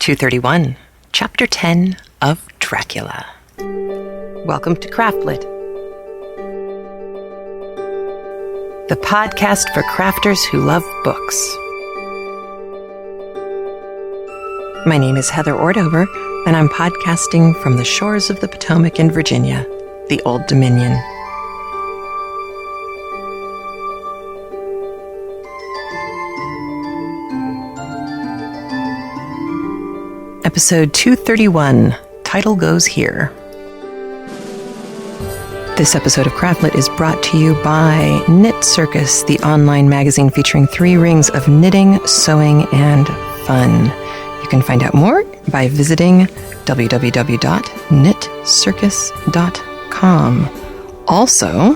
231, Chapter 10 of Dracula. Welcome to CraftLit, the podcast for crafters who love books. My name is Heather Ordover, and I'm podcasting from the shores of the Potomac in Virginia, the Old Dominion. Episode 231, title goes here. This episode of CraftLit is brought to you by Knit Circus, the online magazine featuring 3 rings of knitting, sewing, and fun. You can find out more by visiting www.knitcircus.com. Also,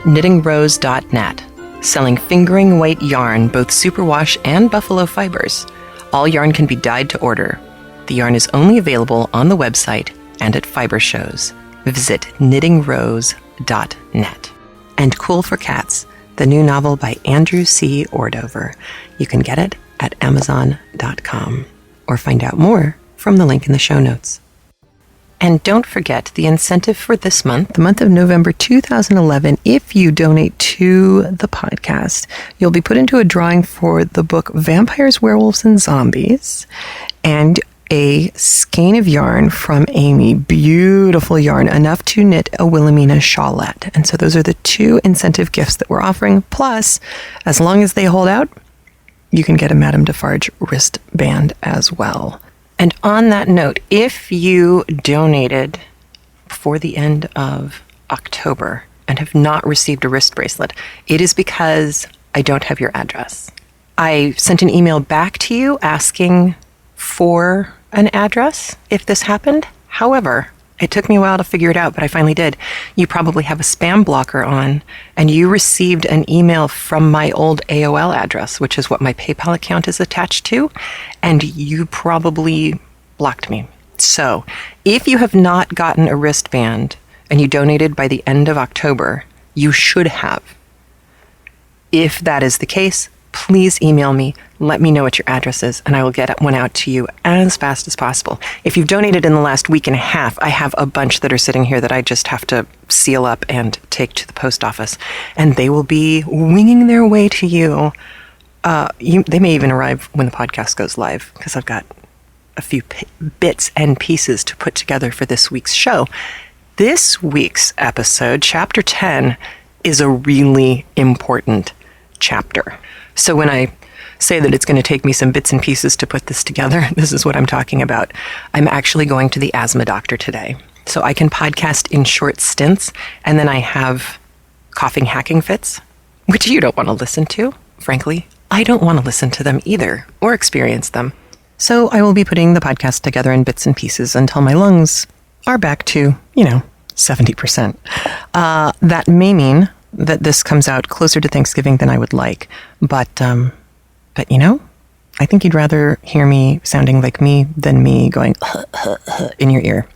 knittingrose.net, selling fingering weight yarn, both superwash and buffalo fibers. All yarn can be dyed to order. The yarn is only available on the website and at fiber shows. Visit knittingrose.net. And Cool for Cats, the new novel by Andrew C. Ordover. You can get it at amazon.com or find out more from the link in the show notes. And don't forget the incentive for this month, the month of November 2011. If you donate to the podcast, you'll be put into a drawing for the book Vampires, Werewolves, and Zombies and a skein of yarn from Amy. Beautiful yarn, enough to knit a Wilhelmina shawlette. And so those are the 2 incentive gifts that we're offering. Plus, as long as they hold out, you can get a Madame Defarge wristband as well. And on that note, if you donated before the end of October and have not received a wrist bracelet, it is because I don't have your address. I sent an email back to you asking for an address if this happened. However, it took me a while to figure it out, but I finally did. You probably have a spam blocker on, and you received an email from my old AOL address, which is what my PayPal account is attached to, and you probably blocked me. So, if you have not gotten a wristband and you donated by the end of October, you should have. If that is the case, please email me, let me know what your address is, and I will get one out to you as fast as possible. If you've donated in the last week and a half, I have a bunch that are sitting here that I just have to seal up and take to the post office, and they will be winging their way to you. They may even arrive when the podcast goes live, because I've got a few bits and pieces to put together for this week's show. This week's episode, Chapter 10, is a really important chapter. So when I say that it's going to take me some bits and pieces to put this together, this is what I'm talking about. I'm actually going to the asthma doctor today. So I can podcast in short stints, and then I have coughing hacking fits, which you don't want to listen to. Frankly, I don't want to listen to them either, or experience them. So I will be putting the podcast together in bits and pieces until my lungs are back to, 70%. That may mean that this comes out closer to Thanksgiving than I would like. But I think you'd rather hear me sounding like me than me going in your ear.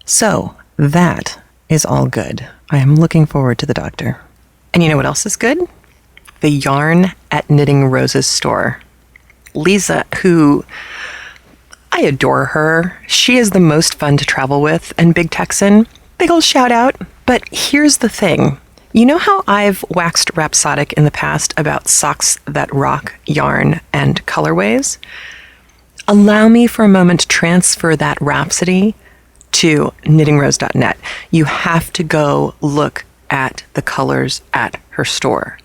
So that is all good. I am looking forward to the doctor. And you know what else is good? The yarn at Knitting Rose's store. Lisa, who I adore her. She is the most fun to travel with, and Big Texan, big old shout out. But here's the thing. You know how I've waxed rhapsodic in the past about socks that rock yarn and colorways? Allow me for a moment to transfer that rhapsody to knittingrose.net. You have to go look at the colors at her store.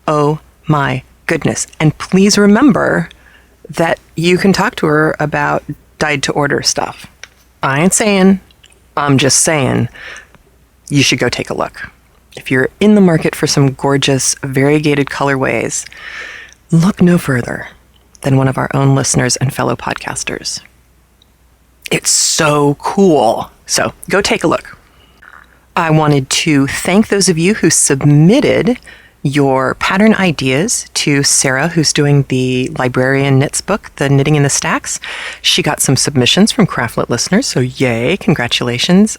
Oh my goodness. And please remember that you can talk to her about dyed to order stuff. I ain't saying, I'm just saying, you should go take a look. If you're in the market for some gorgeous, variegated colorways, look no further than one of our own listeners and fellow podcasters. It's so cool. So go take a look. I wanted to thank those of you who submitted your pattern ideas to Sarah, who's doing the Librarian Knits book, The Knitting in the Stacks. She got some submissions from CraftLit listeners, so yay, congratulations.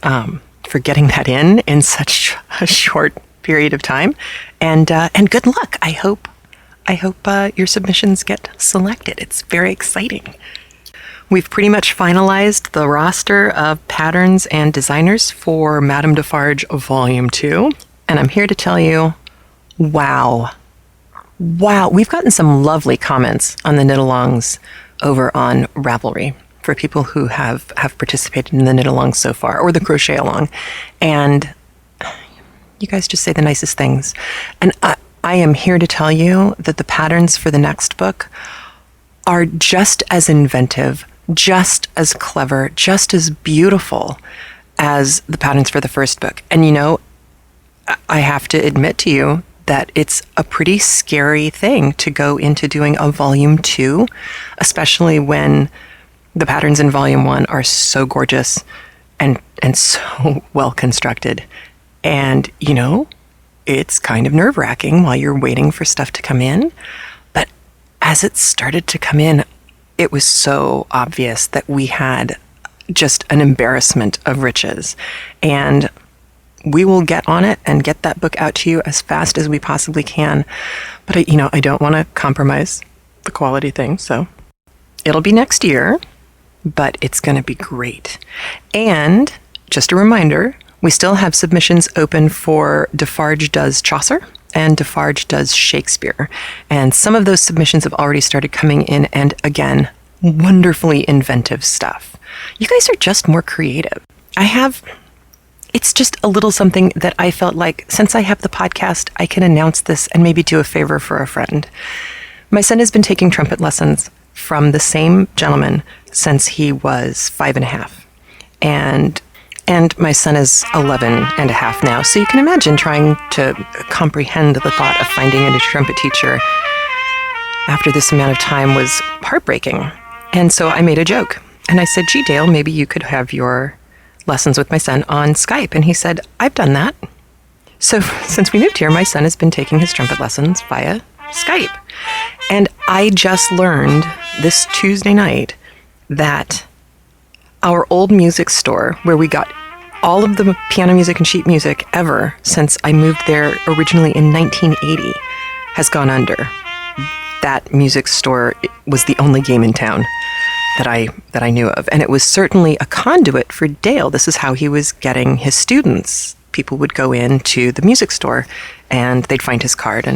For getting that in such a short period of time, and good luck. I hope your submissions get selected. It's very exciting. we've pretty much finalized the roster of patterns and designers for Madame Defarge Volume 2. And I'm here to tell you, wow, we've gotten some lovely comments on the knit-alongs over on Ravelry for people who have participated in the knit-along so far, or the crochet-along. And you guys just say the nicest things. And I am here to tell you that the patterns for the next book are just as inventive, just as clever, just as beautiful as the patterns for the first book. And you know, I have to admit to you that it's a pretty scary thing to go into doing a volume 2, especially when the patterns in volume 1 are so gorgeous and so well constructed. And, you know, it's kind of nerve-wracking while you're waiting for stuff to come in. But as it started to come in, it was so obvious that we had just an embarrassment of riches. And we will get on it and get that book out to you as fast as we possibly can. But, I don't want to compromise the quality thing. So it'll be next year, but it's going to be great. And just a reminder, we still have submissions open for Defarge Does Chaucer and Defarge Does Shakespeare. And some of those submissions have already started coming in, and again, wonderfully inventive stuff. You guys are just more creative. It's just a little something that I felt like, since I have the podcast, I can announce this and maybe do a favor for a friend. My son has been taking trumpet lessons from the same gentleman since he was 5.5. And my son is 11.5 now. So you can imagine trying to comprehend the thought of finding a new trumpet teacher after this amount of time was heartbreaking. And so I made a joke. And I said, gee, Dale, maybe you could have your lessons with my son on Skype. And he said, I've done that. So since we moved here, my son has been taking his trumpet lessons via Skype. And I just learned this Tuesday night that our old music store, where we got all of the piano music and sheet music ever since I moved there originally in 1980, has gone under. That music store was the only game in town that I knew of. And it was certainly a conduit for Dale. This is how he was getting his students. People would go into the music store and they'd find his card,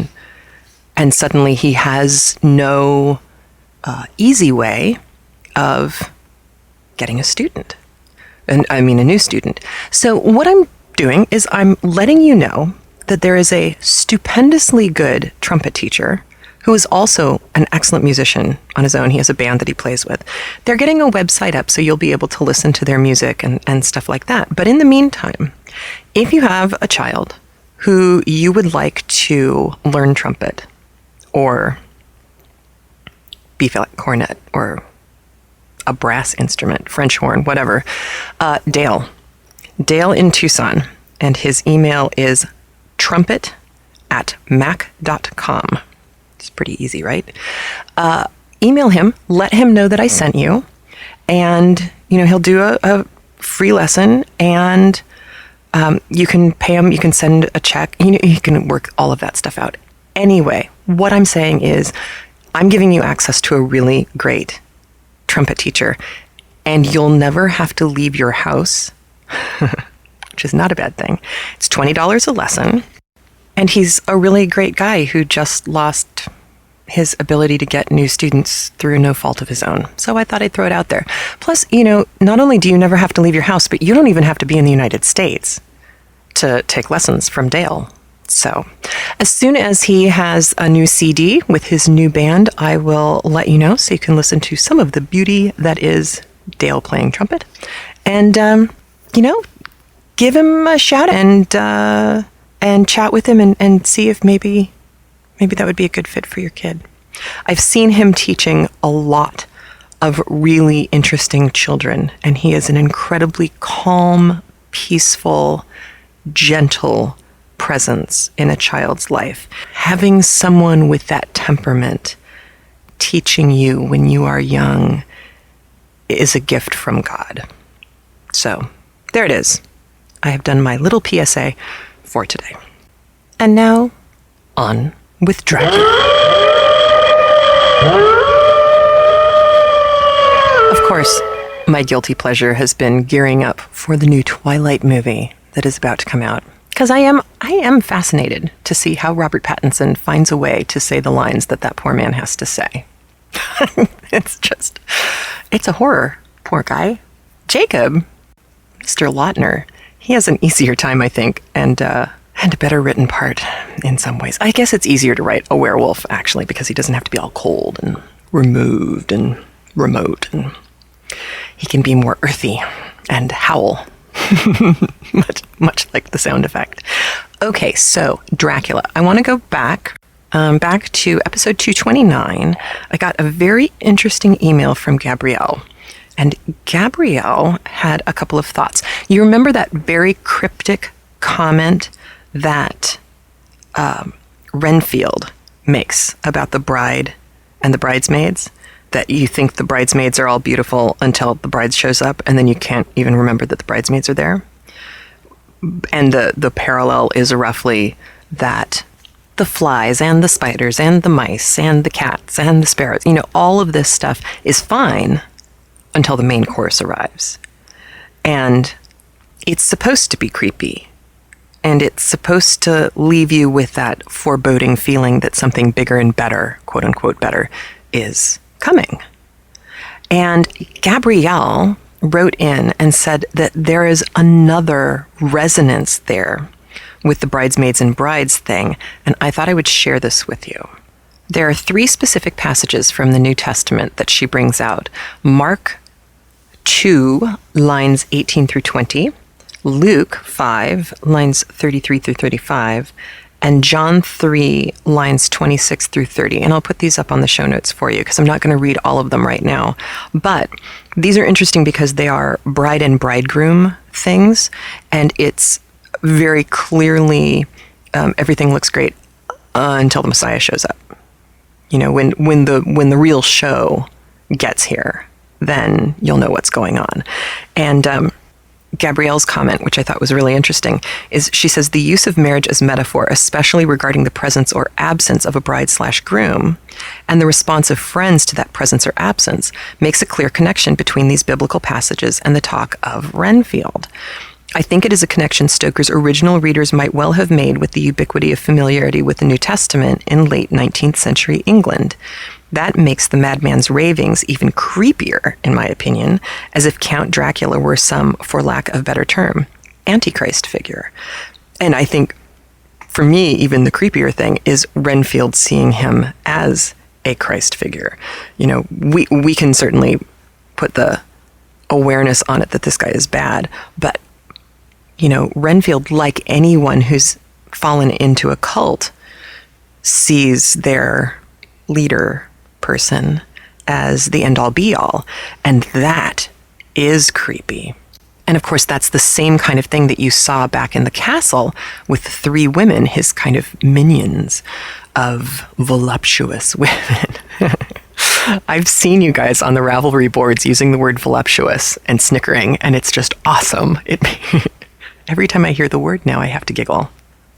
and suddenly he has no easy way of getting a student. And I mean a new student. So what I'm doing is I'm letting you know that there is a stupendously good trumpet teacher who is also an excellent musician on his own. He has a band that he plays with. They're getting a website up, so you'll be able to listen to their music and stuff like that. But in the meantime, if you have a child who you would like to learn trumpet or B-flat cornet or a brass instrument, French horn, whatever, Dale in Tucson, and his email is trumpet@mac.com. It's pretty easy, right? Email him, let him know that I sent you, and he'll do a free lesson, and you can pay him, you can send a check, you can work all of that stuff out. Anyway, what I'm saying is I'm giving you access to a really great trumpet teacher, and you'll never have to leave your house, which is not a bad thing. It's $20 a lesson, and he's a really great guy who just lost his ability to get new students through no fault of his own. So I thought I'd throw it out there. Plus, not only do you never have to leave your house, but you don't even have to be in the United States to take lessons from Dale. So as soon as he has a new CD with his new band, I will let you know, so you can listen to some of the beauty that is Dale playing trumpet. And, give him a shout and chat with him and see if maybe that would be a good fit for your kid. I've seen him teaching a lot of really interesting children, and he is an incredibly calm, peaceful, gentle presence in a child's life. Having someone with that temperament teaching you when you are young is a gift from God. So there it is. I have done my little PSA for today. And now, on with Dracula. Of course, my guilty pleasure has been gearing up for the new Twilight movie that is about to come out. Because I am fascinated to see how Robert Pattinson finds a way to say the lines that poor man has to say. It's a horror. Poor guy. Jacob, Mr. Lautner, he has an easier time, I think, and a better written part in some ways. I guess it's easier to write a werewolf, actually, because he doesn't have to be all cold and removed and remote, and he can be more earthy and howl. much like the sound effect. Okay, so Dracula. I want to go back to episode 229. I got a very interesting email from Gabrielle. And Gabrielle had a couple of thoughts. You remember that very cryptic comment that Renfield makes about the bride and the bridesmaids? That you think the bridesmaids are all beautiful until the bride shows up, and then you can't even remember that the bridesmaids are there. And the parallel is roughly that the flies and the spiders and the mice and the cats and the sparrows, all of this stuff is fine until the main course arrives. And it's supposed to be creepy. And it's supposed to leave you with that foreboding feeling that something bigger and better, quote unquote better, is coming. And Gabrielle wrote in and said that there is another resonance there with the bridesmaids and brides thing, and I thought I would share this with you. There are 3 specific passages from the New Testament that she brings out. Mark 2, lines 18 through 20, Luke 5, lines 33 through 35, and John 3, lines 26 through 30. And I'll put these up on the show notes for you because I'm not going to read all of them right now. But these are interesting because they are bride and bridegroom things. And it's very clearly, everything looks great until the Messiah shows up. When the real show gets here, then you'll know what's going on. And Gabrielle's comment, which I thought was really interesting, is she says the use of marriage as metaphor, especially regarding the presence or absence of a bride/groom, and the response of friends to that presence or absence, makes a clear connection between these biblical passages and the talk of Renfield. I think it is a connection Stoker's original readers might well have made with the ubiquity of familiarity with the New Testament in late 19th century England. That makes the madman's ravings even creepier, in my opinion, as if Count Dracula were some, for lack of a better term, Antichrist figure. And I think, for me, even the creepier thing is Renfield seeing him as a Christ figure. We can certainly put the awareness on it that this guy is bad, but, Renfield, like anyone who's fallen into a cult, sees their leader person as the end-all be-all, and that is creepy. And of course, that's the same kind of thing that you saw back in the castle with the 3 women, his kind of minions of voluptuous women. I've seen you guys on the Ravelry boards using the word voluptuous and snickering, and it's just awesome. Every time I hear the word now, I have to giggle.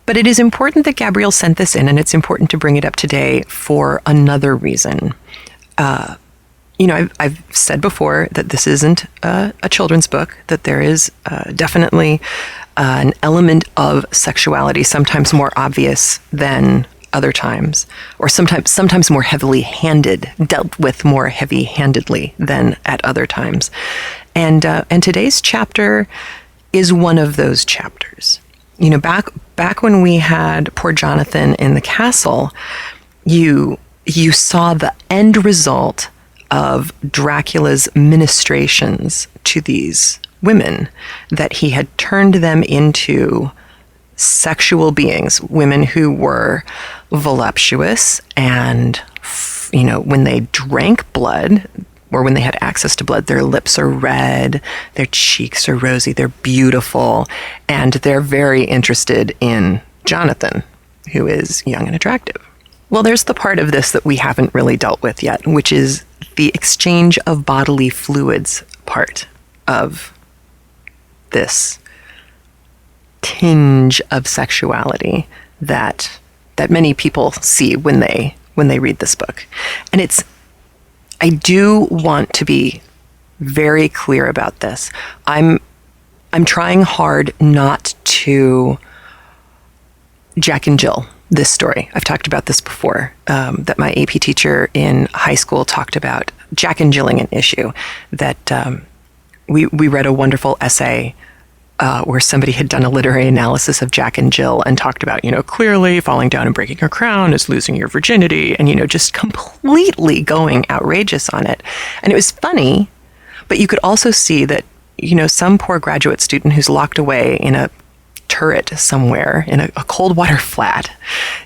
But it is important that Gabrielle sent this in, and it's important to bring it up today for another reason. I've said before that this isn't a children's book, that there is definitely an element of sexuality, sometimes more obvious than other times, or sometimes more heavily-handed, dealt with more heavy-handedly than at other times. And today's chapter is one of those chapters. Back when we had poor Jonathan in the castle, you saw the end result of Dracula's ministrations to these women, that he had turned them into sexual beings, women who were voluptuous and, when they drank blood, or when they had access to blood, their lips are red, their cheeks are rosy, they're beautiful, and they're very interested in Jonathan, who is young and attractive. Well, there's the part of this that we haven't really dealt with yet, which is the exchange of bodily fluids part of this tinge of sexuality that many people see when they read this book. And I do want to be very clear about this. I'm trying hard not to Jack and Jill this story. I've talked about this before, that my AP teacher in high school talked about Jack and Jilling an issue, that we read a wonderful essay where somebody had done a literary analysis of Jack and Jill and talked about, clearly falling down and breaking your crown is losing your virginity, and, just completely going outrageous on it. And it was funny, but you could also see that, some poor graduate student who's locked away in a turret somewhere in a cold water flat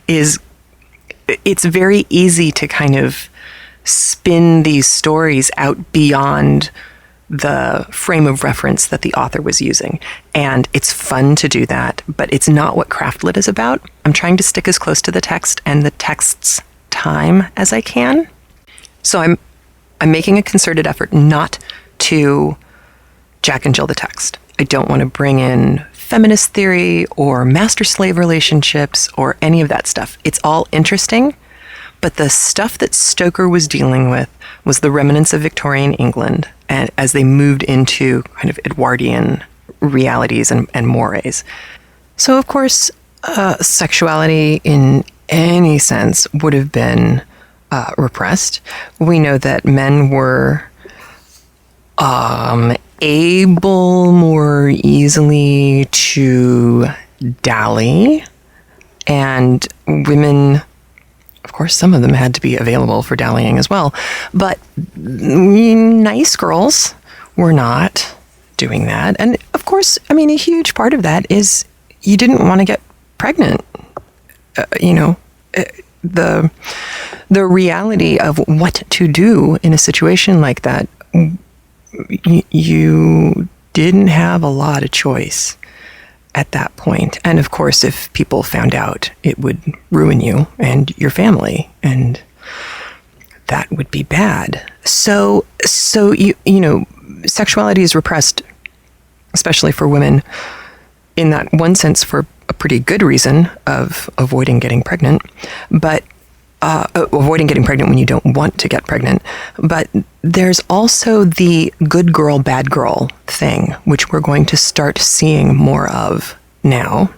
it's very easy to kind of spin these stories out beyond the frame of reference that the author was using. And it's fun to do that, but it's not what CraftLit is about. I'm trying to stick as close to the text and the text's time as I can. So I'm making a concerted effort not to Jack and Jill the text. I don't want to bring in feminist theory or master-slave relationships or any of that stuff. It's all interesting, but the stuff that Stoker was dealing with was the remnants of Victorian England, and as they moved into kind of Edwardian realities and mores. So, of course, sexuality in any sense would have been repressed. We know that men were able more easily to dally, and women, of course, some of them had to be available for dallying as well, but nice girls were not doing that. And of course, a huge part of that is you didn't want to get pregnant. The reality of what to do in a situation like that, you didn't have a lot of choice at that point. And of course, if people found out, it would ruin you and your family, and that would be bad. So sexuality is repressed, especially for women, in that one sense for a pretty good reason of avoiding getting pregnant, but avoiding getting pregnant when you don't want to get pregnant. But there's also the good girl, bad girl thing, which we're going to start seeing more of now.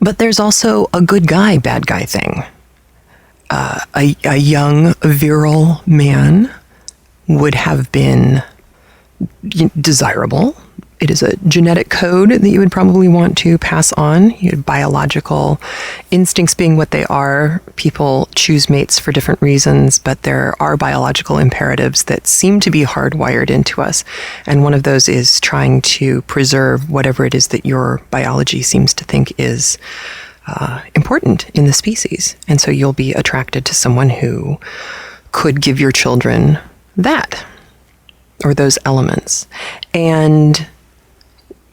But there's also a good guy, bad guy thing. A young, virile man would have been desirable. It is a genetic code that you would probably want to pass on. Biological instincts being what they are, people choose mates for different reasons, but there are biological imperatives that seem to be hardwired into us. And one of those is trying to preserve whatever it is that your biology seems to think is important in the species. And so you'll be attracted to someone who could give your children that, or those elements. And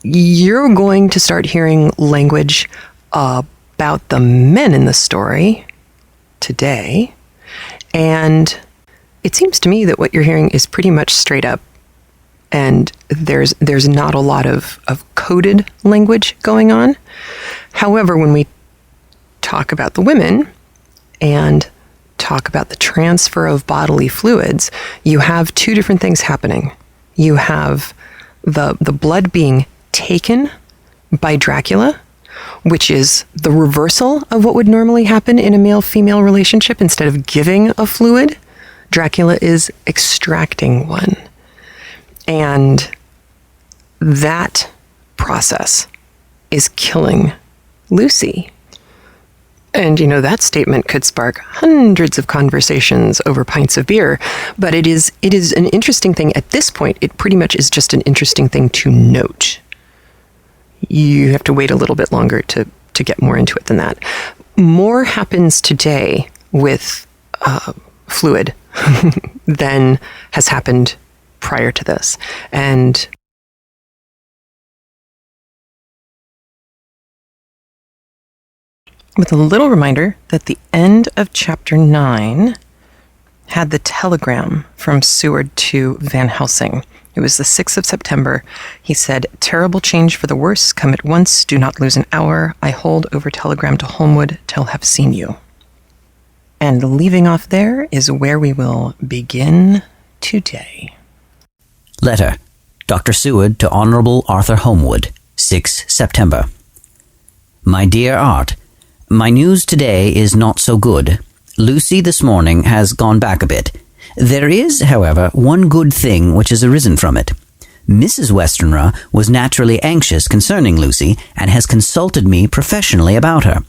you're going to start hearing language about the men in the story today. And it seems to me that what you're hearing is pretty much straight up. And there's not a lot of coded language going on. However, when we talk about the women and talk about the transfer of bodily fluids, you have two different things happening. You have the blood being taken by Dracula, which is the reversal of what would normally happen in a male-female relationship. Instead of giving a fluid, Dracula is extracting one. And that process is killing Lucy. And, that statement could spark hundreds of conversations over pints of beer, but it is an interesting thing. At this point, it pretty much is just an interesting thing to note. You have to wait a little bit longer to get more into it than that. More happens today with fluid than has happened prior to this. And with a little reminder that the end of chapter 9 had the telegram from Seward to Van Helsing. It was the 6th of September. He said, "Terrible change for the worse. Come at once. Do not lose an hour. I hold over telegram to Holmwood till have seen you." And leaving off there is where we will begin today. Letter. Dr. Seward to Honorable Arthur Homewood, 6 September. My dear Art, my news today is not so good. Lucy this morning has gone back a bit. There is, however, one good thing which has arisen from it. Mrs. Westenra was naturally anxious concerning Lucy and has consulted me professionally about her.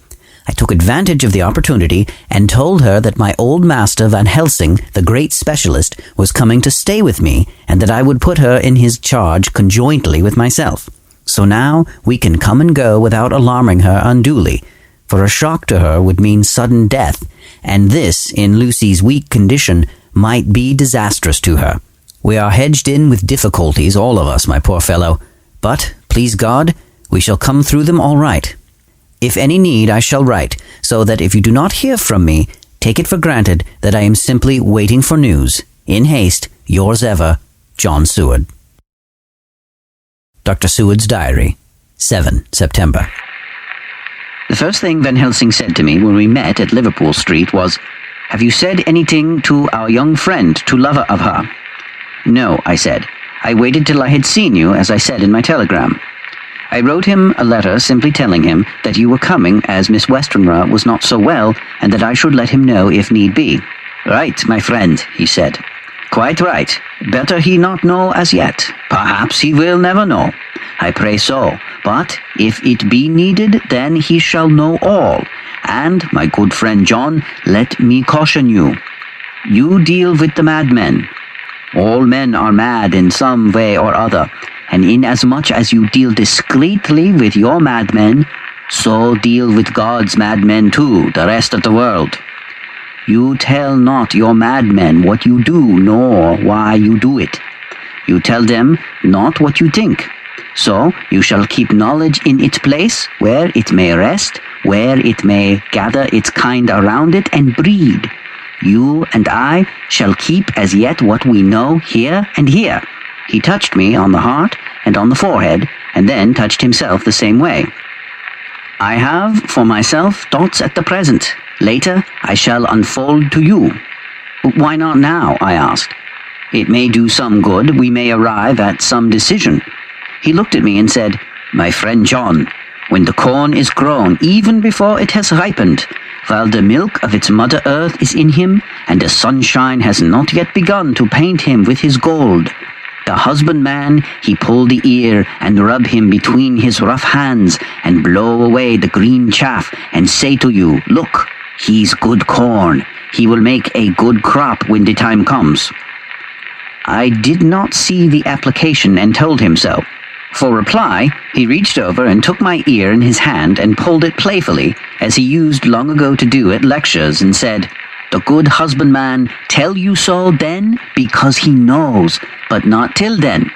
I took advantage of the opportunity and told her that my old master Van Helsing, the great specialist, was coming to stay with me and that I would put her in his charge conjointly with myself. So now we can come and go without alarming her unduly, for a shock to her would mean sudden death, and this, in Lucy's weak condition, might be disastrous to her. We are hedged in with difficulties, all of us, my poor fellow, but, please God, we shall come through them all right. If any need, I shall write, so that if you do not hear from me, take it for granted that I am simply waiting for news. In haste, yours ever, John Seward. Dr. Seward's Diary, 7 September. The first thing Van Helsing said to me when we met at Liverpool Street was, "Have you said anything to our young friend, to lover of her?" "No," I said. "I waited till I had seen you, as I said in my telegram." I wrote him a letter simply telling him that you were coming as Miss Westenra was not so well, and that I should let him know if need be. "Right, my friend," he said. "Quite right. Better he not know as yet. Perhaps he will never know. I pray so. But if it be needed, then he shall know all. And, my good friend John, let me caution you. You deal with the madmen. All men are mad in some way or other, and inasmuch as you deal discreetly with your madmen, so deal with God's madmen too, the rest of the world. You tell not your madmen what you do, nor why you do it. You tell them not what you think. So you shall keep knowledge in its place, where it may rest, where it may gather its kind around it and breed. You and I shall keep as yet what we know here and here." He touched me on the heart and on the forehead, and then touched himself the same way. "I have, for myself, thoughts at the present. Later, I shall unfold to you." "Why not now?" I asked. "It may do some good. We may arrive at some decision." He looked at me and said, "My friend John, when the corn is grown, even before it has ripened, while the milk of its mother earth is in him, and the sunshine has not yet begun to paint him with his gold, the husbandman, he pull the ear and rub him between his rough hands and blow away the green chaff and say to you, 'Look, he's good corn. He will make a good crop when the time comes.'" I did not see the application and told him so. For reply, he reached over and took my ear in his hand and pulled it playfully, as he used long ago to do at lectures, and said, "The good husbandman tell you so then, because he knows, but not till then.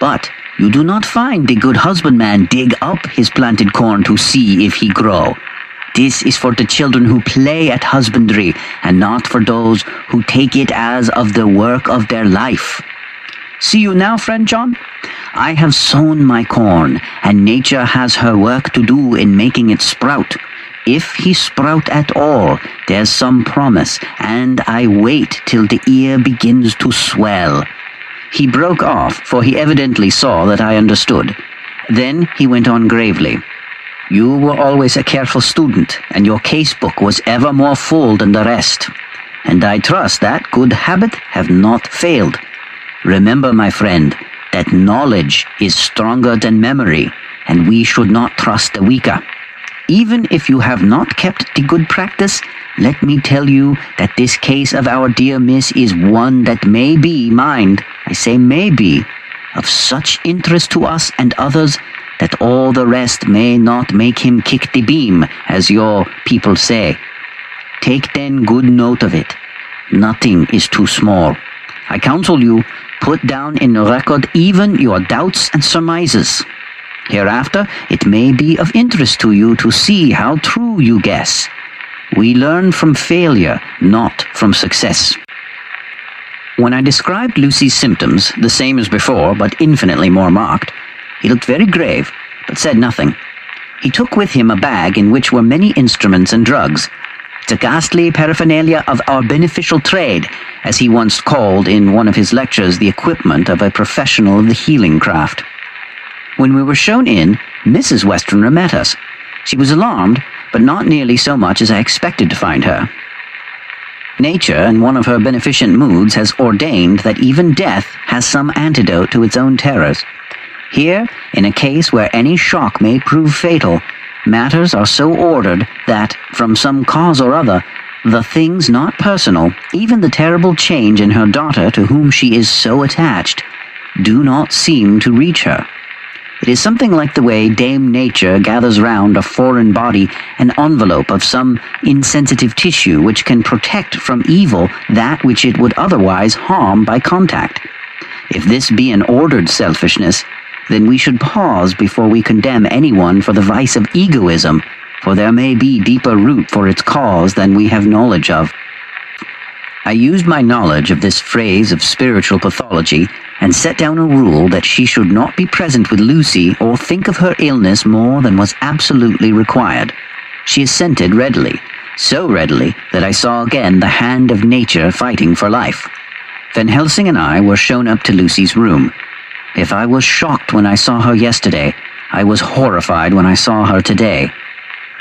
But you do not find the good husbandman dig up his planted corn to see if he grow. This is for the children who play at husbandry, and not for those who take it as of the work of their life. See you now, friend John? I have sown my corn, and nature has her work to do in making it sprout. If he sprout at all, there's some promise, and I wait till the ear begins to swell." He broke off, for he evidently saw that I understood. Then he went on gravely. "You were always a careful student, and your casebook was ever more full than the rest. And I trust that good habit have not failed. Remember, my friend, that knowledge is stronger than memory, and we should not trust the weaker. Even if you have not kept the good practice, let me tell you that this case of our dear miss is one that may be, mind, I say may be, of such interest to us and others that all the rest may not make him kick the beam, as your people say. Take then good note of it. Nothing is too small. I counsel you, put down in record even your doubts and surmises. Hereafter, it may be of interest to you to see how true you guess. We learn from failure, not from success." When I described Lucy's symptoms, the same as before, but infinitely more marked, he looked very grave, but said nothing. He took with him a bag in which were many instruments and drugs. The ghastly paraphernalia of our beneficial trade, as he once called in one of his lectures the equipment of a professional of the healing craft. When we were shown in, Mrs. Westenra met us. She was alarmed, but not nearly so much as I expected to find her. Nature, in one of her beneficent moods, has ordained that even death has some antidote to its own terrors. Here, in a case where any shock may prove fatal, matters are so ordered that, from some cause or other, the things not personal, even the terrible change in her daughter to whom she is so attached, do not seem to reach her. It is something like the way Dame Nature gathers round a foreign body an envelope of some insensitive tissue which can protect from evil that which it would otherwise harm by contact. If this be an ordered selfishness, then we should pause before we condemn anyone for the vice of egoism, for there may be deeper root for its cause than we have knowledge of. I used my knowledge of this phrase of spiritual pathology and set down a rule that she should not be present with Lucy or think of her illness more than was absolutely required. She assented readily, so readily that I saw again the hand of nature fighting for life. Van Helsing and I were shown up to Lucy's room. If I was shocked when I saw her yesterday, I was horrified when I saw her today.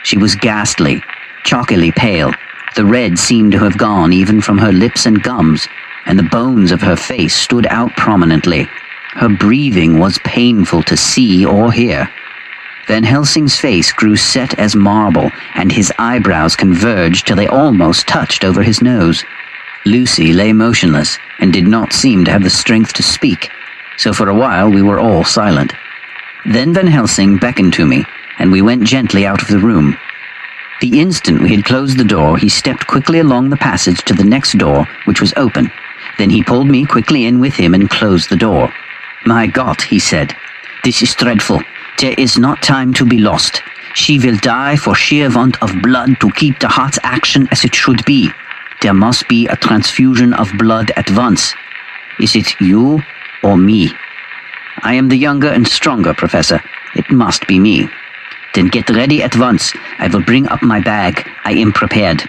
She was ghastly, chalkily pale. The red seemed to have gone even from her lips and gums, and the bones of her face stood out prominently. Her breathing was painful to see or hear. Van Helsing's face grew set as marble, and his eyebrows converged till they almost touched over his nose. Lucy lay motionless, and did not seem to have the strength to speak, so for a while we were all silent. Then Van Helsing beckoned to me, and we went gently out of the room. The instant we had closed the door, he stepped quickly along the passage to the next door, which was open. Then he pulled me quickly in with him and closed the door. "My God," he said, "this is dreadful. There is not time to be lost. She will die for sheer want of blood to keep the heart's action as it should be. There must be a transfusion of blood at once. Is it you or me?" "I am the younger and stronger, Professor. It must be me." "Then get ready at once. I will bring up my bag. I am prepared."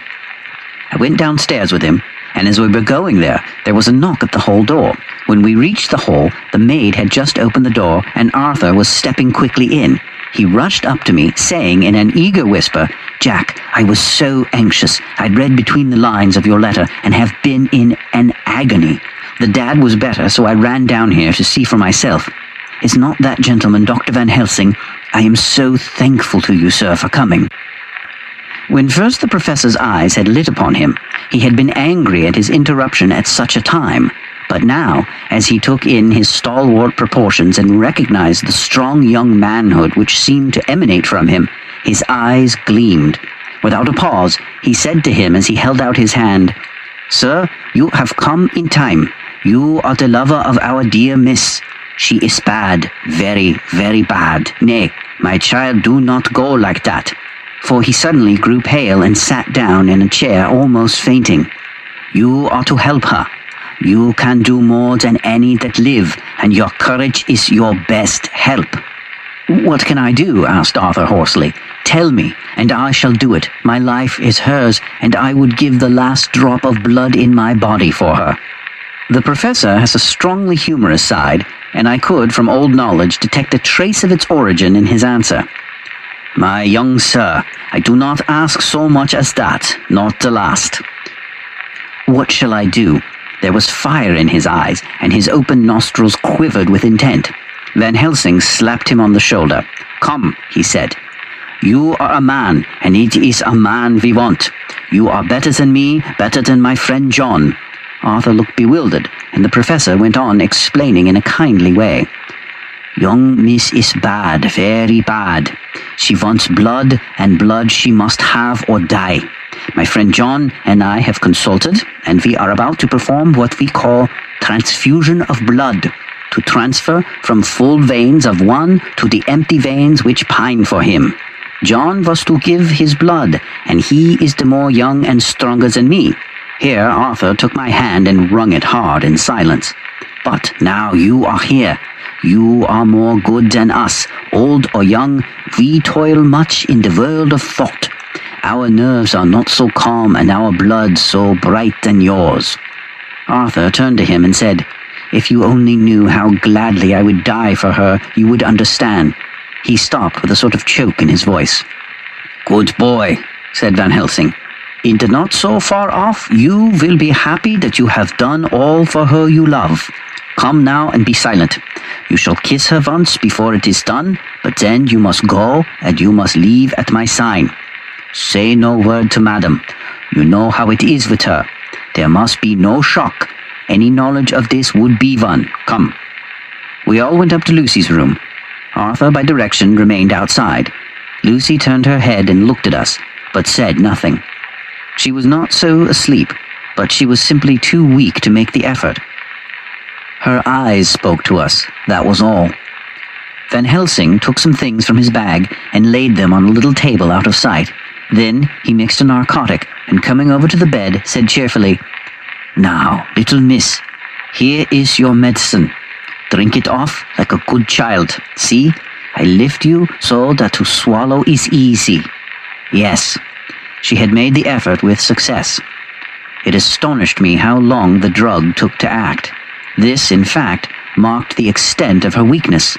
I went downstairs with him, and as we were going there was a knock at the hall door. When we reached the hall, the maid had just opened the door, and Arthur was stepping quickly in. He rushed up to me, saying in an eager whisper, "Jack, I was so anxious. I'd read between the lines of your letter, and have been in an agony. The dad was better, so I ran down here to see for myself. Is not that gentleman Dr. Van Helsing? I am so thankful to you, sir, for coming." When first the professor's eyes had lit upon him, he had been angry at his interruption at such a time. But now, as he took in his stalwart proportions and recognized the strong young manhood which seemed to emanate from him, his eyes gleamed. Without a pause, he said to him as he held out his hand, "Sir, you have come in time. You are the lover of our dear miss. She is bad, very, very bad. Nay, my child, do not go like that." For he suddenly grew pale and sat down in a chair, almost fainting. "You are to help her. You can do more than any that live, and your courage is your best help." "What can I do?" asked Arthur hoarsely. "Tell me, and I shall do it. My life is hers, and I would give the last drop of blood in my body for her." The professor has a strongly humorous side, and I could, from old knowledge, detect a trace of its origin in his answer. "My young sir, I do not ask so much as that, not the last." "What shall I do?" There was fire in his eyes, and his open nostrils quivered with intent. Van Helsing slapped him on the shoulder. "Come," he said. "You are a man, and it is a man we want. You are better than me, better than my friend John." Arthur looked bewildered, and the professor went on explaining in a kindly way. "Young miss is bad, very bad. She wants blood, and blood she must have or die. My friend John and I have consulted, and we are about to perform what we call transfusion of blood, to transfer from full veins of one to the empty veins which pine for him. John was to give his blood, and he is the more young and stronger than me." Here Arthur took my hand and wrung it hard in silence. "But now you are here. You are more good than us, old or young. We toil much in the world of thought. Our nerves are not so calm and our blood so bright than yours." Arthur turned to him and said, "If you only knew how gladly I would die for her, you would understand." He stopped with a sort of choke in his voice. "Good boy," said Van Helsing. "In the not so far off, you will be happy that you have done all for her you love. Come now and be silent. You shall kiss her once before it is done, but then you must go, and you must leave at my sign. Say no word to madam. You know how it is with her. There must be no shock. Any knowledge of this would be one. Come." We all went up to Lucy's room. Arthur, by direction, remained outside. Lucy turned her head and looked at us, but said nothing. She was not so asleep, but she was simply too weak to make the effort. Her eyes spoke to us, that was all. Van Helsing took some things from his bag and laid them on a little table out of sight. Then he mixed a narcotic and, coming over to the bed, said cheerfully, "Now, little miss, here is your medicine. Drink it off like a good child. See, I lift you so that to swallow is easy." Yes, she had made the effort with success. It astonished me how long the drug took to act. This, in fact, marked the extent of her weakness.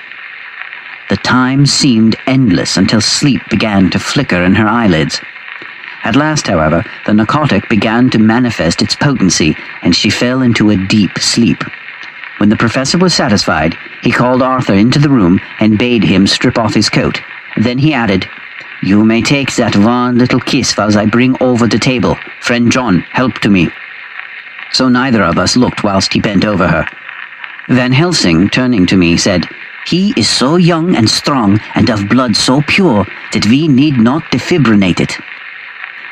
The time seemed endless until sleep began to flicker in her eyelids. At last, however, the narcotic began to manifest its potency, and she fell into a deep sleep. When the professor was satisfied, he called Arthur into the room and bade him strip off his coat. Then he added, "You may take that one little kiss whilst I bring over the table. Friend John, help to me." So neither of us looked whilst he bent over her. Van Helsing, turning to me, said, "He is so young and strong and of blood so pure that we need not defibrinate it."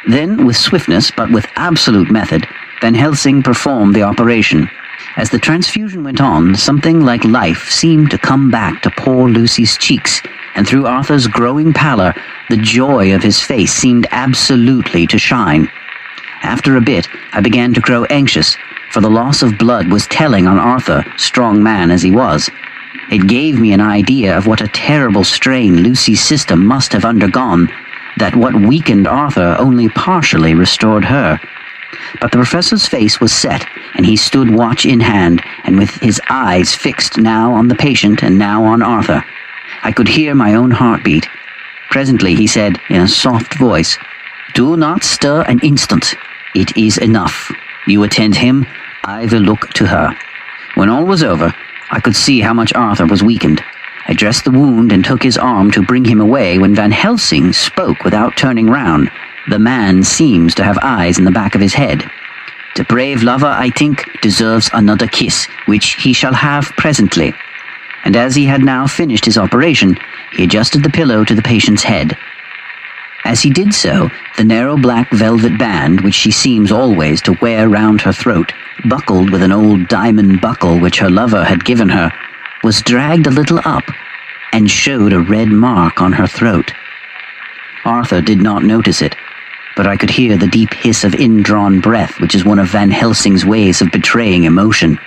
Then, with swiftness but with absolute method, Van Helsing performed the operation. As the transfusion went on, something like life seemed to come back to poor Lucy's cheeks, and through Arthur's growing pallor, the joy of his face seemed absolutely to shine. After a bit, I began to grow anxious, for the loss of blood was telling on Arthur, strong man as he was. It gave me an idea of what a terrible strain Lucy's system must have undergone, that what weakened Arthur only partially restored her. But the professor's face was set, and he stood watch in hand, and with his eyes fixed now on the patient and now on Arthur. I could hear my own heartbeat. Presently he said, in a soft voice, "Do not stir an instant. It is enough. You attend him, I will look to her." When all was over, I could see how much Arthur was weakened. I dressed the wound and took his arm to bring him away when Van Helsing spoke without turning round. The man seems to have eyes in the back of his head. "The brave lover, I think, deserves another kiss, which he shall have presently." And as he had now finished his operation, he adjusted the pillow to the patient's head. As he did so, the narrow black velvet band, which she seems always to wear round her throat, buckled with an old diamond buckle which her lover had given her, was dragged a little up, and showed a red mark on her throat. Arthur did not notice it, but I could hear the deep hiss of indrawn breath, which is one of Van Helsing's ways of betraying emotion.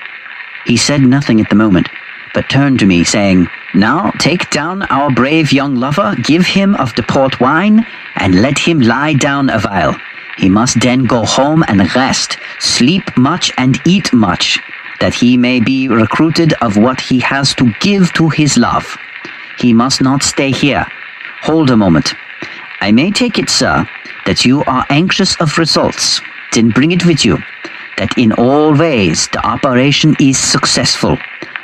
He said nothing at the moment, but turned to me, saying, "Now take down our brave young lover, give him of the port wine, and let him lie down a while. He must then go home and rest, sleep much and eat much, that he may be recruited of what he has to give to his love. He must not stay here. Hold a moment. I may take it, sir, that you are anxious of results. Then bring it with you, that in all ways the operation is successful.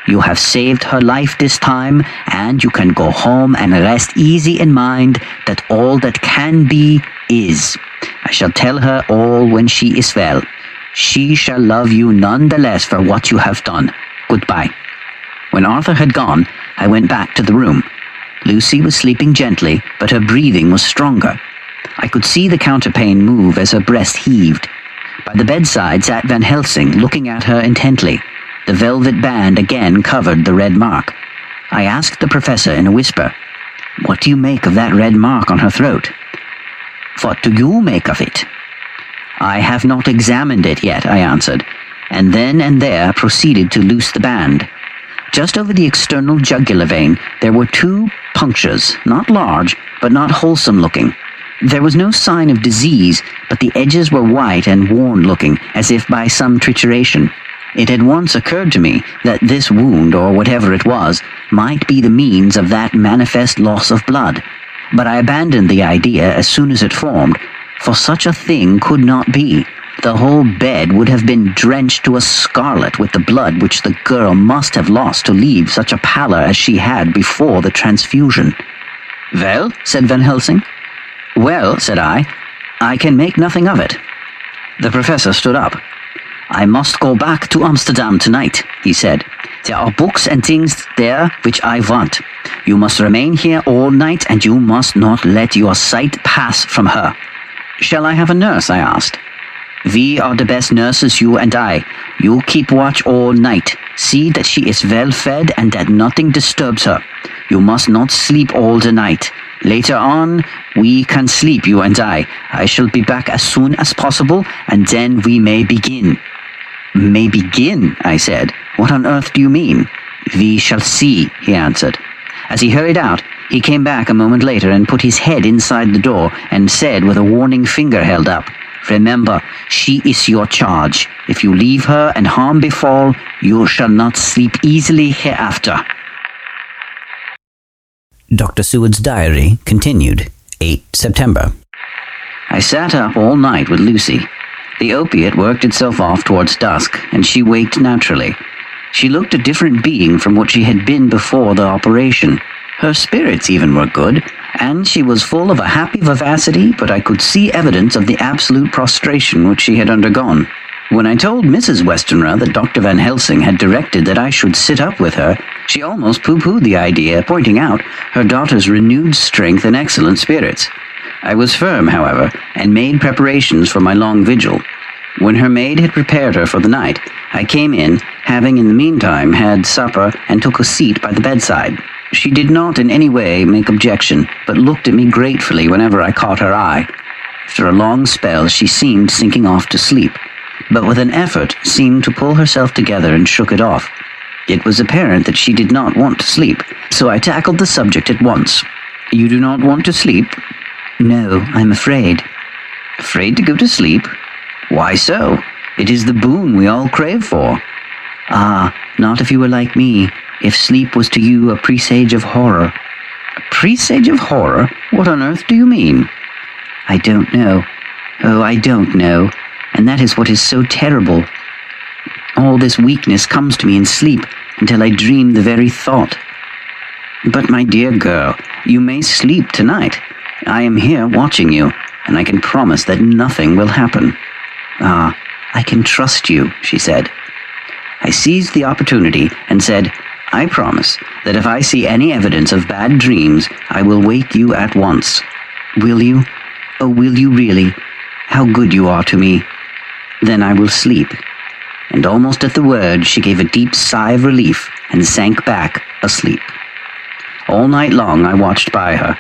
You have saved her life this time, and you can go home and rest easy in mind that all that can be is. I shall tell her all when she is well. She shall love you none the less for what you have done. Goodbye." When Arthur had gone, I went back to the room. Lucy was sleeping gently, but her breathing was stronger. I could see the counterpane move as her breast heaved. By the bedside sat Van Helsing, looking at her intently. The velvet band again covered the red mark. I asked the professor in a whisper, "What do you make of that red mark on her throat?" "What do you make of it?" "I have not examined it yet," I answered, and then and there proceeded to loose the band. Just over the external jugular vein there were 2 punctures, not large, but not wholesome looking. There was no sign of disease, but the edges were white and worn-looking, as if by some trituration. It had once occurred to me that this wound, or whatever it was, might be the means of that manifest loss of blood, but I abandoned the idea as soon as it formed, for such a thing could not be. The whole bed would have been drenched to a scarlet with the blood which the girl must have lost to leave such a pallor as she had before the transfusion. "Well," said Van Helsing. "Well," said I can make nothing of it." The professor stood up. "I must go back to Amsterdam tonight," he said. "There are books and things there which I want. You must remain here all night, and you must not let your sight pass from her." "Shall I have a nurse?" I asked. "We are the best nurses, you and I. You keep watch all night. See that she is well fed and that nothing disturbs her. You must not sleep all the night. Later on, we can sleep, you and I. I shall be back as soon as possible, and then we may begin." "May begin?" I said. "What on earth do you mean?" "We shall see," he answered. As he hurried out, he came back a moment later and put his head inside the door and said with a warning finger held up, "Remember, she is your charge. If you leave her and harm befall, you shall not sleep easily hereafter." Dr. Seward's diary continued, 8 September. I sat up all night with Lucy. The opiate worked itself off towards dusk, and she waked naturally. She looked a different being from what she had been before the operation. Her spirits even were good, and she was full of a happy vivacity, but I could see evidence of the absolute prostration which she had undergone. When I told Mrs. Westenra that Dr. Van Helsing had directed that I should sit up with her, she almost pooh-poohed the idea, pointing out her daughter's renewed strength and excellent spirits. I was firm, however, and made preparations for my long vigil. When her maid had prepared her for the night, I came in, having in the meantime had supper, and took a seat by the bedside. She did not in any way make objection, but looked at me gratefully whenever I caught her eye. After a long spell, she seemed sinking off to sleep, but with an effort seemed to pull herself together and shook it off. It was apparent that she did not want to sleep, so I tackled the subject at once. "You do not want to sleep?" "No, I'm afraid." "Afraid to go to sleep? Why so? It is the boon we all crave for." "Ah, not if you were like me. If sleep was to you a presage of horror." "A presage of horror? What on earth do you mean?" "I don't know. Oh, I don't know. And that is what is so terrible. All this weakness comes to me in sleep until I dream the very thought." "But my dear girl, you may sleep tonight. I am here watching you, and I can promise that nothing will happen." "Ah, I can trust you," she said. I seized the opportunity and said, "I promise that if I see any evidence of bad dreams, I will wake you at once." "Will you? Oh, will you really? How good you are to me." "Then I will sleep." And almost at the word, she gave a deep sigh of relief and sank back asleep. All night long I watched by her.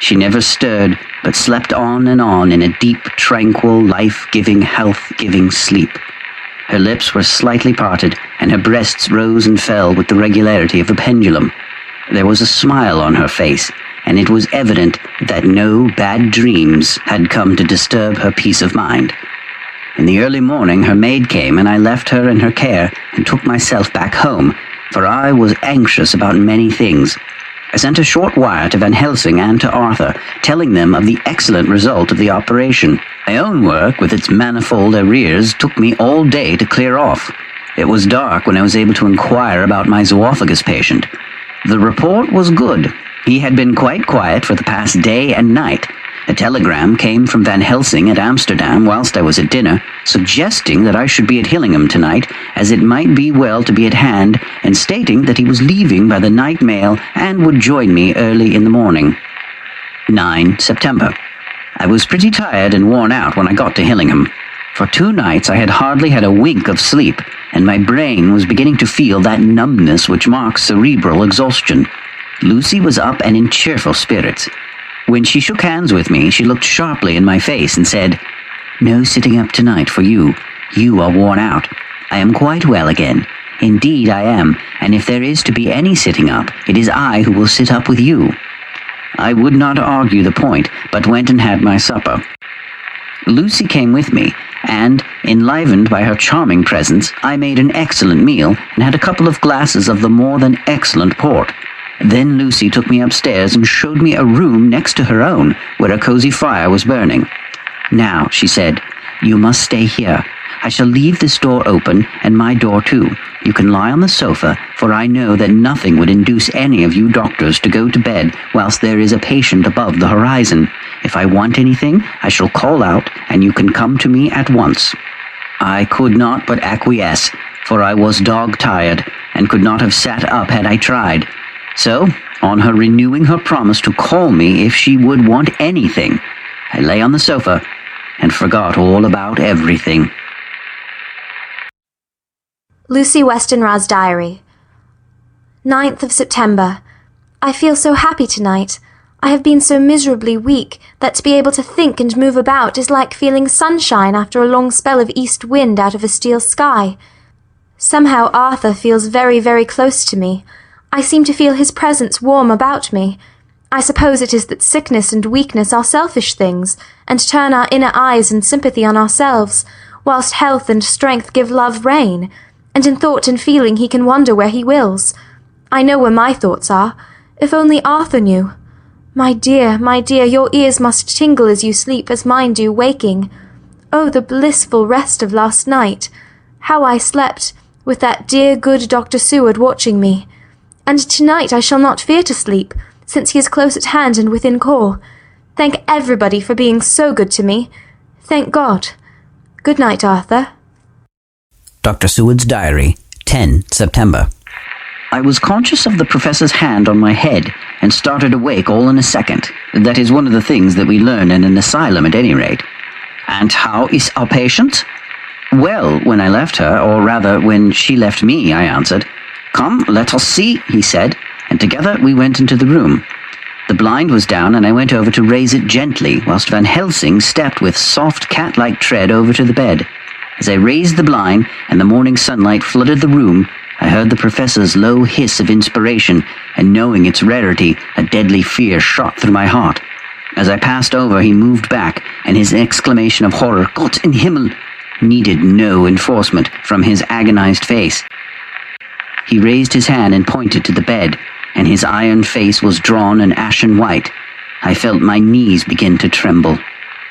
She never stirred, but slept on and on in a deep, tranquil, life-giving, health-giving sleep. Her lips were slightly parted, and her breasts rose and fell with the regularity of a pendulum. There was a smile on her face, and it was evident that no bad dreams had come to disturb her peace of mind. In the early morning her maid came, and I left her in her care and took myself back home, for I was anxious about many things. I sent a short wire to Van Helsing and to Arthur, telling them of the excellent result of the operation. My own work, with its manifold arrears, took me all day to clear off. It was dark when I was able to inquire about my zoophagus patient. The report was good. He had been quite quiet for the past day and night. A telegram came from Van Helsing at Amsterdam whilst I was at dinner, suggesting that I should be at Hillingham tonight, as it might be well to be at hand, and stating that he was leaving by the night mail and would join me early in the morning. 9 September. I was pretty tired and worn out when I got to Hillingham. For 2 nights I had hardly had a wink of sleep, and my brain was beginning to feel that numbness which marks cerebral exhaustion. Lucy was up and in cheerful spirits. When she shook hands with me, she looked sharply in my face and said, "No sitting up tonight for you. You are worn out. I am quite well again. Indeed I am, and if there is to be any sitting up, it is I who will sit up with you." I would not argue the point, but went and had my supper. Lucy came with me, and, enlivened by her charming presence, I made an excellent meal and had a couple of glasses of the more than excellent port. Then Lucy took me upstairs and showed me a room next to her own, where a cozy fire was burning. "Now," she said, "you must stay here. I shall leave this door open, and my door too. You can lie on the sofa, for I know that nothing would induce any of you doctors to go to bed whilst there is a patient above the horizon. If I want anything, I shall call out, and you can come to me at once." I could not but acquiesce, for I was dog-tired, and could not have sat up had I tried. So, on her renewing her promise to call me if she would want anything, I lay on the sofa and forgot all about everything. Lucy Westenra's Diary. 9th of September. I feel so happy tonight. I have been so miserably weak that to be able to think and move about is like feeling sunshine after a long spell of east wind out of a steel sky. Somehow Arthur feels very, very close to me. I seem to feel his presence warm about me. I suppose it is that sickness and weakness are selfish things, and turn our inner eyes and sympathy on ourselves, whilst health and strength give love rein, and in thought and feeling he can wander where he wills. I know where my thoughts are. If only Arthur knew. My dear, your ears must tingle as you sleep, as mine do waking. Oh, the blissful rest of last night! How I slept, with that dear good Dr. Seward watching me. And tonight I shall not fear to sleep, since he is close at hand and within call. Thank everybody for being so good to me. Thank God. Good night, Arthur. Dr. Seward's Diary, 10 September. I was conscious of the professor's hand on my head and started awake all in a second. That is one of the things that we learn in an asylum at any rate. "And how is our patient?" "Well, when I left her, or rather when she left me," I answered. "Come, let us see," he said, and together we went into the room. The blind was down, and I went over to raise it gently, whilst Van Helsing stepped with soft cat-like tread over to the bed. As I raised the blind, and the morning sunlight flooded the room, I heard the professor's low hiss of inspiration, and knowing its rarity, a deadly fear shot through my heart. As I passed over, he moved back, and his exclamation of horror, "Gott in Himmel!" needed no enforcement from his agonized face. He raised his hand and pointed to the bed, and his iron face was drawn and ashen white. I felt my knees begin to tremble.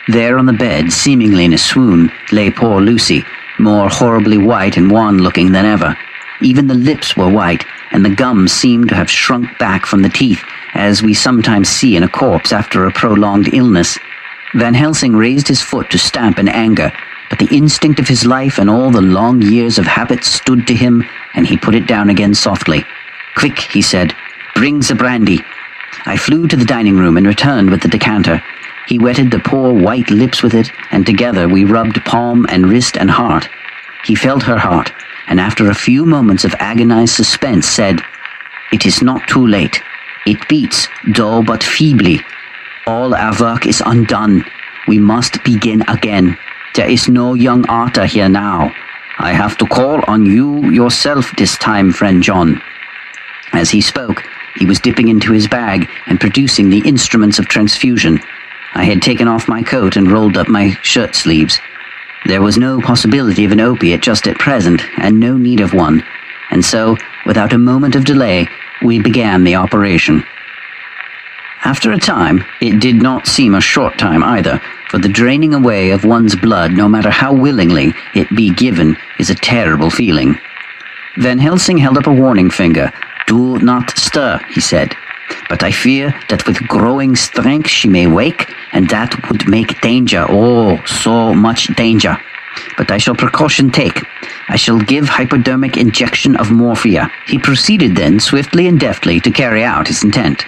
There on the bed, seemingly in a swoon, lay poor Lucy, more horribly white and wan-looking than ever. Even the lips were white, and the gums seemed to have shrunk back from the teeth, as we sometimes see in a corpse after a prolonged illness. Van Helsing raised his foot to stamp in anger, but the instinct of his life and all the long years of habit stood to him, and he put it down again softly. "Quick," he said, "bring the brandy." I flew to the dining room and returned with the decanter. He wetted the poor white lips with it, and together we rubbed palm and wrist and heart. He felt her heart, and after a few moments of agonized suspense said, "It is not too late. It beats, though but feebly. All our work is undone. We must begin again. There is no young Arthur here now. I have to call on you yourself this time, friend John." As he spoke, he was dipping into his bag and producing the instruments of transfusion. I had taken off my coat and rolled up my shirt sleeves. There was no possibility of an opiate just at present, and no need of one, and so, without a moment of delay, we began the operation. After a time, it did not seem a short time either, for the draining away of one's blood, no matter how willingly it be given, is a terrible feeling. Van Helsing held up a warning finger. "Do not stir," he said. "But I fear that with growing strength she may wake, and that would make danger, oh, so much danger. But I shall precaution take. I shall give hypodermic injection of morphia." He proceeded then swiftly and deftly to carry out his intent.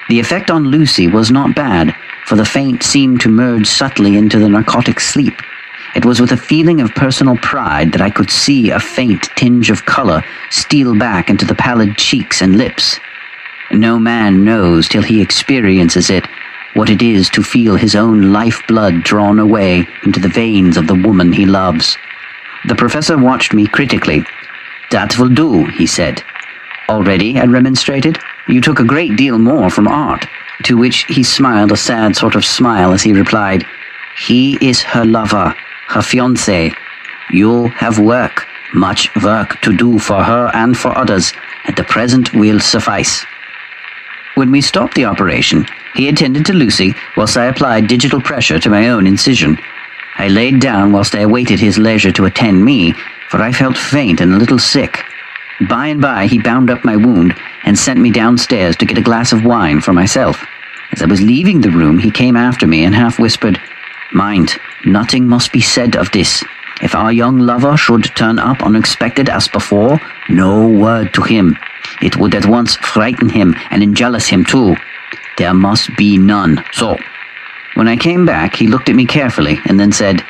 The effect on Lucy was not bad, for the faint seemed to merge subtly into the narcotic sleep. It was with a feeling of personal pride that I could see a faint tinge of color steal back into the pallid cheeks and lips. No man knows till he experiences it what it is to feel his own life-blood drawn away into the veins of the woman he loves. The professor watched me critically. "That will do," he said. "Already?" I remonstrated. "You took a great deal more from Art." to which he smiled a sad sort of smile as he replied, "He is her lover, her fiancé. You have work, much work to do for her and for others, and the present will suffice." When we stopped the operation, he attended to Lucy whilst I applied digital pressure to my own incision. I laid down whilst I awaited his leisure to attend me, for I felt faint and a little sick. By and by he bound up my wound and sent me downstairs to get a glass of wine for myself. As I was leaving the room, he came after me and half whispered, "Mind, nothing must be said of this. If our young lover should turn up unexpected as before, no word to him. It would at once frighten him and enjealous him too. There must be none. So." When I came back, he looked at me carefully and then said,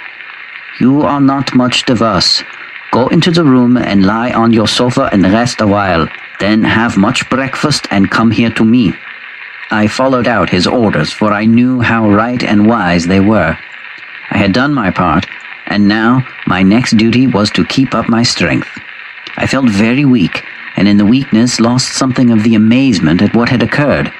"You are not much diverse. Go into the room and lie on your sofa and rest a while. Then have much breakfast and come here to me." I followed out his orders, for I knew how right and wise they were. I had done my part, and now my next duty was to keep up my strength. I felt very weak, and in the weakness lost something of the amazement at what had occurred.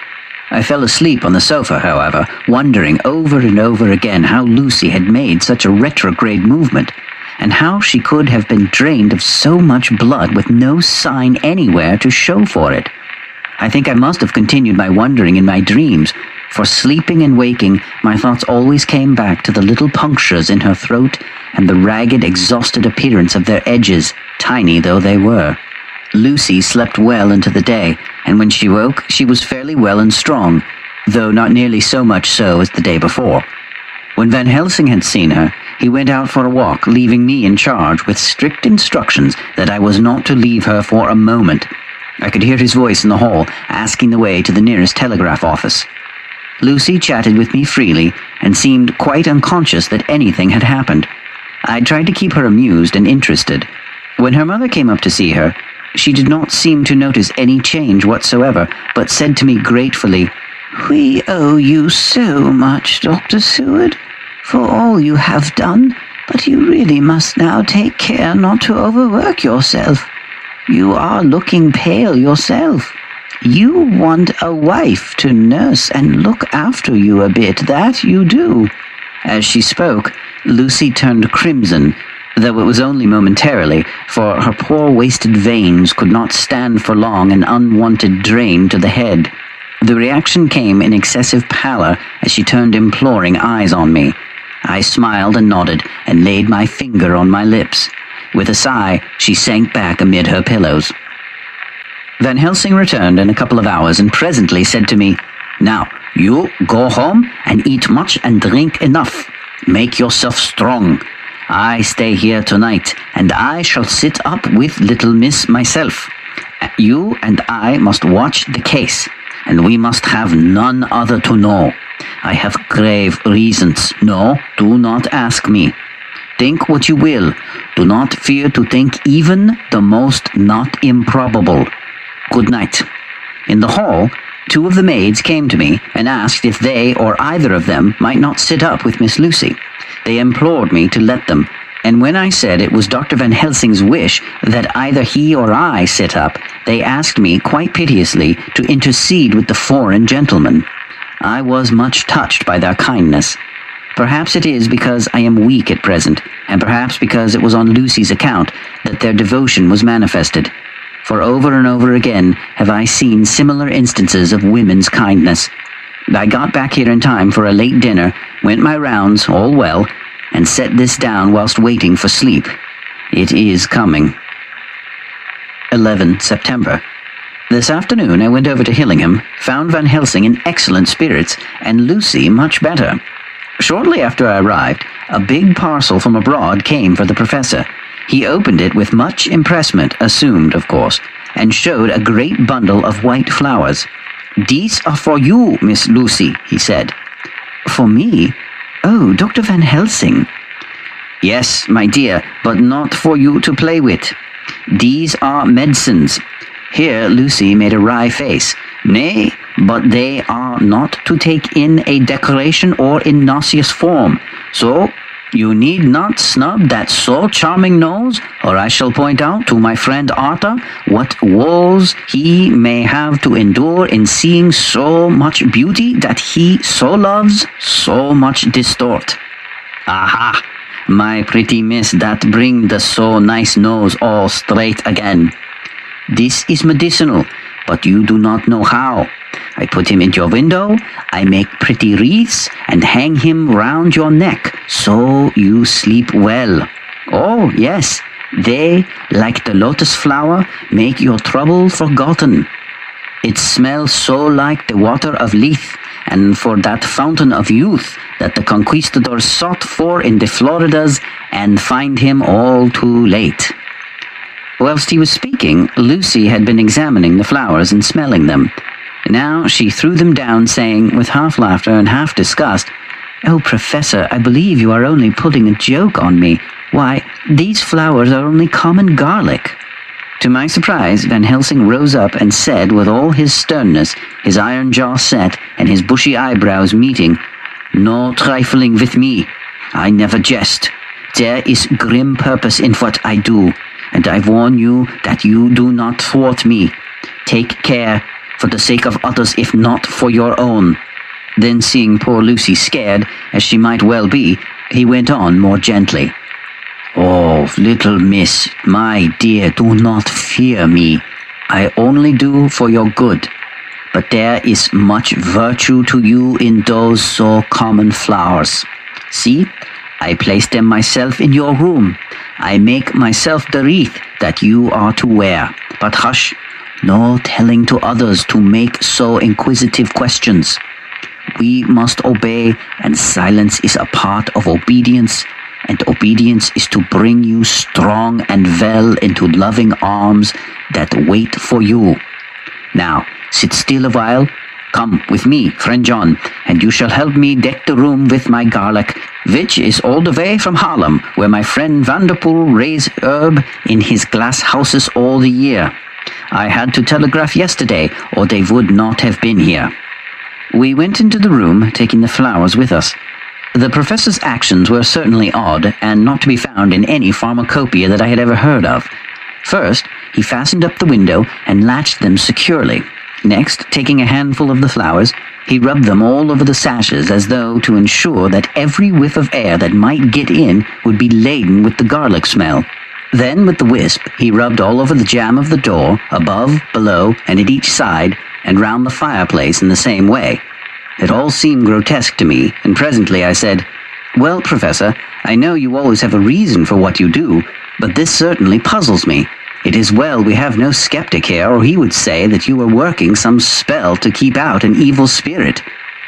I fell asleep on the sofa, however, wondering over and over again how Lucy had made such a retrograde movement, and how she could have been drained of so much blood with no sign anywhere to show for it. I think I must have continued my wondering in my dreams, for sleeping and waking, my thoughts always came back to the little punctures in her throat and the ragged, exhausted appearance of their edges, tiny though they were. Lucy slept well into the day, and when she woke, she was fairly well and strong, though not nearly so much so as the day before. When Van Helsing had seen her, he went out for a walk, leaving me in charge with strict instructions that I was not to leave her for a moment. I could hear his voice in the hall, asking the way to the nearest telegraph office. Lucy chatted with me freely and seemed quite unconscious that anything had happened. I tried to keep her amused and interested. When her mother came up to see her, she did not seem to notice any change whatsoever, but said to me gratefully, "We owe you so much, Dr. Seward, for all you have done, but you really must now take care not to overwork yourself. You are looking pale yourself. You want a wife to nurse and look after you a bit, that you do." As she spoke, Lucy turned crimson, though it was only momentarily, for her poor wasted veins could not stand for long an unwanted drain to the head. The reaction came in excessive pallor as she turned imploring eyes on me. I smiled and nodded and laid my finger on my lips. With a sigh, she sank back amid her pillows. Van Helsing returned in a couple of hours and presently said to me, "Now, you go home and eat much and drink enough. Make yourself strong. I stay here tonight, and I shall sit up with little miss myself. You and I must watch the case, and we must have none other to know. I have grave reasons. No, do not ask me. Think what you will. Do not fear to think even the most not improbable. Good night." In the hall, two of the maids came to me and asked if they or either of them might not sit up with Miss Lucy. They implored me to let them, and when I said it was Dr. Van Helsing's wish that either he or I sit up, they asked me quite piteously to intercede with the foreign gentleman. I was much touched by their kindness. Perhaps it is because I am weak at present, and perhaps because it was on Lucy's account that their devotion was manifested. For over and over again have I seen similar instances of women's kindness. I got back here in time for a late dinner, went my rounds, all well, and set this down whilst waiting for sleep. It is coming. 11 September. This afternoon I went over to Hillingham, found Van Helsing in excellent spirits, and Lucy much better. Shortly after I arrived, a big parcel from abroad came for the professor. He opened it with much impressment, assumed, of course, and showed a great bundle of white flowers. "These are for you, Miss Lucy," he said. "For me? Oh, Dr. Van Helsing." "Yes, my dear, but not for you to play with. These are medicines." Here Lucy made a wry face. "Nay, but they are not to take in a decoration or in nauseous form. So, You need not snub that so charming nose, or I shall point out to my friend Arthur what woes he may have to endure in seeing so much beauty that he so loves, so much distort. Aha! My pretty miss that bring the so nice nose all straight again. This is medicinal, but you do not know how. I put him into your window, I make pretty wreaths, and hang him round your neck, so you sleep well. Oh, yes, they, like the lotus flower, make your trouble forgotten. It smells so like the water of Lethe, and for that fountain of youth that the conquistadors sought for in the Floridas, and find him all too late. Whilst he was speaking, Lucy had been examining the flowers and smelling them. Now she threw them down, saying, with half laughter and half disgust, "Oh, Professor, I believe you are only pulling a joke on me. Why, these flowers are only common garlic." To my surprise, Van Helsing rose up and said with all his sternness, his iron jaw set, and his bushy eyebrows meeting, "No trifling with me. I never jest. There is grim purpose in what I do, and I warn you that you do not thwart me. Take care, for the sake of others, if not for your own." Then, seeing poor Lucy scared, as she might well be, he went on more gently. "Oh, little miss, my dear, do not fear me. I only do for your good. But there is much virtue to you in those so common flowers. See, I place them myself in your room. I make myself the wreath that you are to wear. But hush, no telling to others to make so inquisitive questions. We must obey, and silence is a part of obedience, and obedience is to bring you strong and well into loving arms that wait for you. Now, sit still a while. Come with me, friend John, and you shall help me deck the room with my garlic, which is all the way from Haarlem, where my friend Vanderpoel raise herb in his glass houses all the year. I had to telegraph yesterday, or they would not have been here." We went into the room, taking the flowers with us. The professor's actions were certainly odd, and not to be found in any pharmacopoeia that I had ever heard of. First, he fastened up the window and latched them securely. Next, taking a handful of the flowers, he rubbed them all over the sashes as though to ensure that every whiff of air that might get in would be laden with the garlic smell. Then, with the wisp, he rubbed all over the jamb of the door, above, below, and at each side, and round the fireplace in the same way. It all seemed grotesque to me, and presently I said, "Well, Professor, I know you always have a reason for what you do, but this certainly puzzles me. It is well we have no skeptic here, or he would say that you were working some spell to keep out an evil spirit."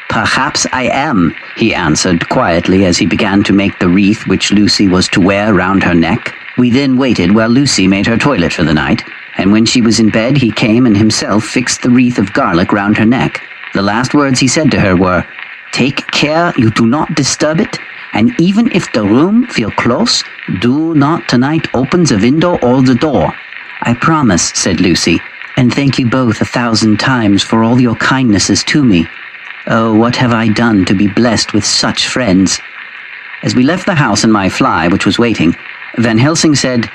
"Perhaps I am," he answered quietly as he began to make the wreath which Lucy was to wear round her neck. We then waited while Lucy made her toilet for the night, and when she was in bed he came and himself fixed the wreath of garlic round her neck. The last words he said to her were, "Take care you do not disturb it, and even if the room feel close, do not tonight open the window or the door." "I promise," said Lucy, "and thank you both 1,000 times for all your kindnesses to me. Oh, what have I done to be blessed with such friends?" As we left the house in my fly, which was waiting, Van Helsing said,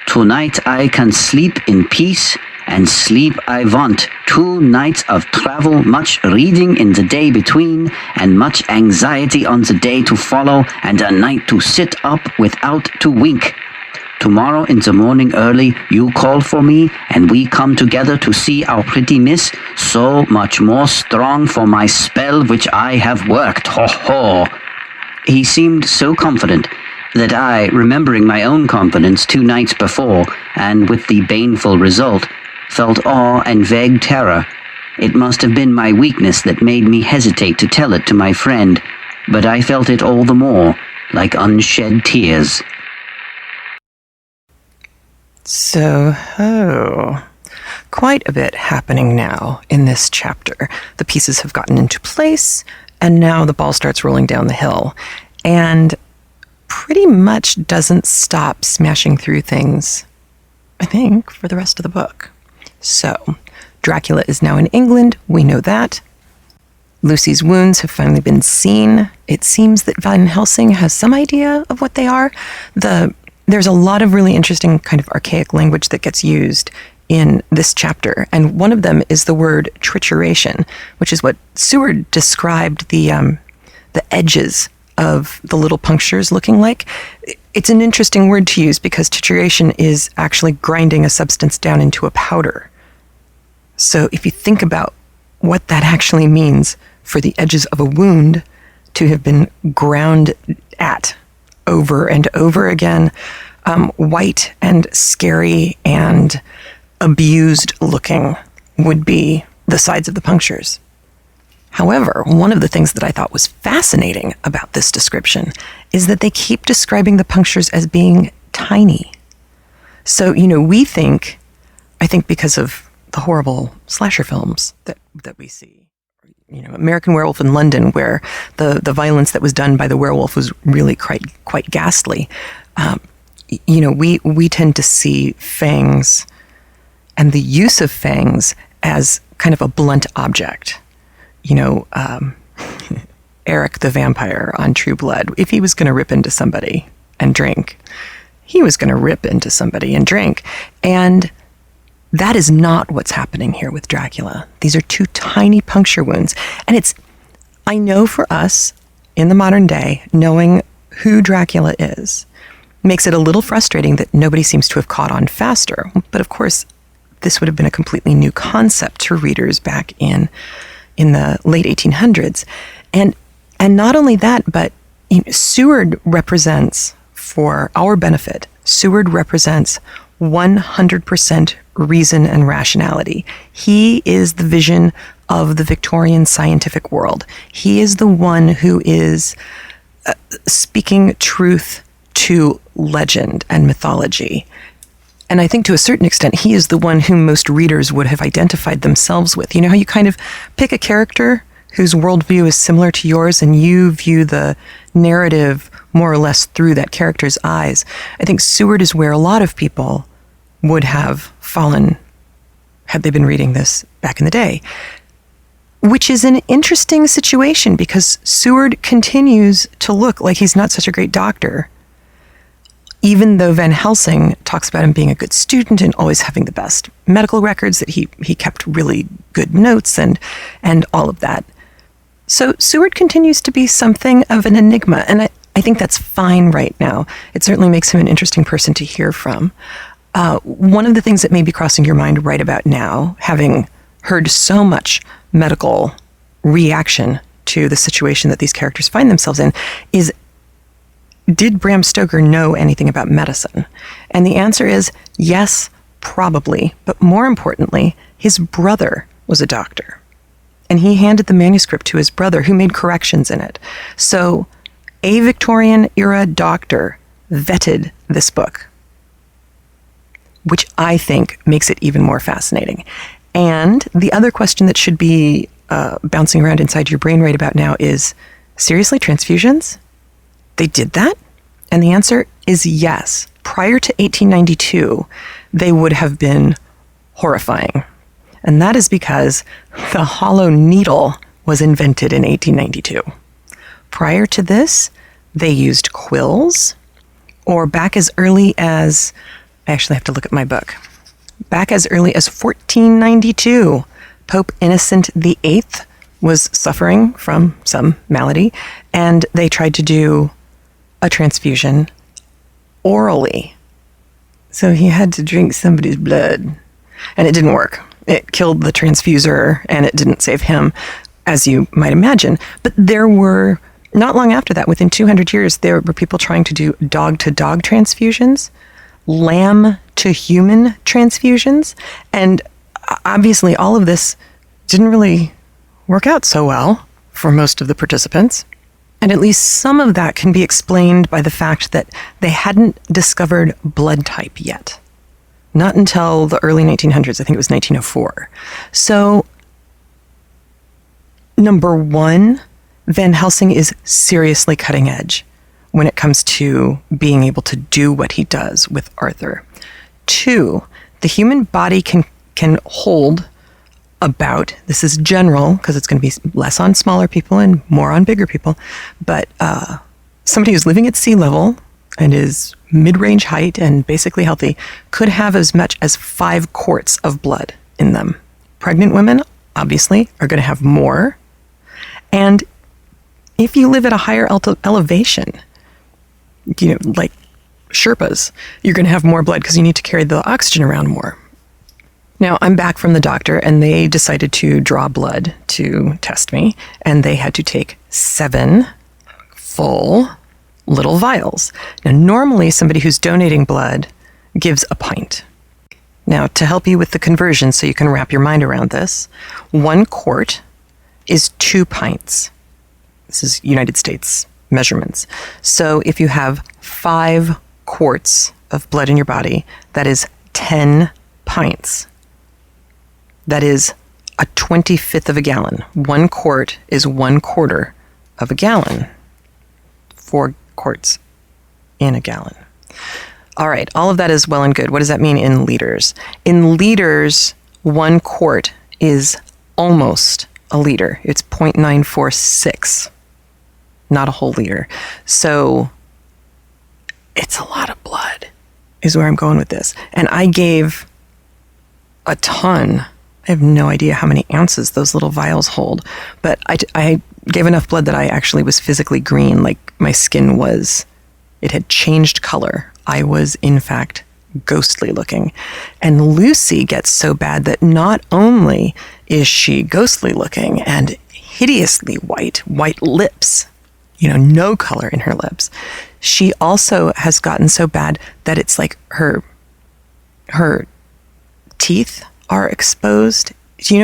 "Tonight I can sleep in peace, and sleep I want. 2 nights of travel, much reading in the day between, and much anxiety on the day to follow, and a night to sit up without to wink. Tomorrow in the morning early you call for me, and we come together to see our pretty miss, so much more strong for my spell which I have worked. Ho ho!" He seemed so confident that I, remembering my own confidence 2 nights before, and with the baneful result, felt awe and vague terror. It must have been my weakness that made me hesitate to tell it to my friend, but I felt it all the more, like unshed tears. So, quite a bit happening now in this chapter. The pieces have gotten into place, and now the ball starts rolling down the hill, and pretty much doesn't stop smashing through things, I think, for the rest of the book. So, Dracula is now in England, we know that. Lucy's wounds have finally been seen. It seems that Van Helsing has some idea of what they are. There's a lot of really interesting kind of archaic language that gets used in this chapter, and one of them is the word trituration, which is what Seward described the edges of the little punctures looking like. It's an interesting word to use because trituration is actually grinding a substance down into a powder. So if you think about what that actually means for the edges of a wound to have been ground at over and over again, white and scary and abused looking would be the sides of the punctures. However, one of the things that I thought was fascinating about this description is that they keep describing the punctures as being tiny. So, I think because of the horrible slasher films that we see, American Werewolf in London, where the violence that was done by the werewolf was really quite ghastly. We tend to see fangs and the use of fangs as kind of a blunt object. Eric the vampire on True Blood, if he was going to rip into somebody and drink, he was going to rip into somebody and drink. And that is not what's happening here with Dracula. These are two tiny puncture wounds. And I know for us in the modern day, knowing who Dracula is, makes it a little frustrating that nobody seems to have caught on faster. But of course, this would have been a completely new concept to readers back in the late 1800s. And not only that, but Seward represents, for our benefit, Seward represents 100% reason and rationality. He is the vision of the Victorian scientific world. He is the one who is speaking truth to legend and mythology. And I think to a certain extent, he is the one whom most readers would have identified themselves with. You know how you kind of pick a character whose worldview is similar to yours and you view the narrative more or less through that character's eyes? I think Seward is where a lot of people would have fallen had they been reading this back in the day. Which is an interesting situation because Seward continues to look like he's not such a great doctor, even though Van Helsing talks about him being a good student and always having the best medical records, that he kept really good notes and all of that. So Seward continues to be something of an enigma, and I think that's fine right now. It certainly makes him an interesting person to hear from. One of the things that may be crossing your mind right about now, having heard so much medical reaction to the situation that these characters find themselves in, is, did Bram Stoker know anything about medicine? And the answer is yes, probably. But more importantly, his brother was a doctor. And he handed the manuscript to his brother, who made corrections in it. So a Victorian era doctor vetted this book, which I think makes it even more fascinating. And the other question that should be bouncing around inside your brain right about now is, seriously, transfusions? They did that? And the answer is yes. Prior to 1892, they would have been horrifying. And that is because the hollow needle was invented in 1892. Prior to this, they used quills, or back as early as, I actually have to look at my book, back as early as 1492, Pope Innocent VIII was suffering from some malady, and they tried to do a transfusion orally. So he had to drink somebody's blood, and it didn't work. It killed the transfuser, and it didn't save him, as you might imagine. But there were, not long after that, within 200 years, there were people trying to do dog-to-dog transfusions, lamb-to-human transfusions, and obviously all of this didn't really work out so well for most of the participants. And at least some of that can be explained by the fact that they hadn't discovered blood type yet. Not until the early 1900s, I think it was 1904. So, number one, Van Helsing is seriously cutting edge when it comes to being able to do what he does with Arthur. Two, the human body can hold about, this is general because it's going to be less on smaller people and more on bigger people, but somebody who's living at sea level and is mid-range height and basically healthy could have as much as 5 quarts of blood in them. Pregnant women, obviously, are going to have more. And if you live at a higher elevation, like Sherpas, you're going to have more blood because you need to carry the oxygen around more. Now, I'm back from the doctor, and they decided to draw blood to test me, and they had to take 7 full little vials. Now, normally, somebody who's donating blood gives a pint. Now, to help you with the conversion so you can wrap your mind around this, 1 quart is 2 pints. This is United States measurements. So if you have 5 quarts of blood in your body, that is 10 pints. That is a 25th of a gallon. 1 quart is 1/4 of a gallon. 4 quarts in a gallon. All right, all of that is well and good. What does that mean in liters? In liters, 1 quart is almost a liter. It's 0.946, not a whole liter. So it's a lot of blood, is where I'm going with this. And I gave a ton. I have no idea how many ounces those little vials hold, but I gave enough blood that I actually was physically green, like my skin was, it had changed color. I was, in fact, ghostly looking. And Lucy gets so bad that not only is she ghostly looking and hideously white lips, no color in her lips, she also has gotten so bad that it's like her teeth are exposed.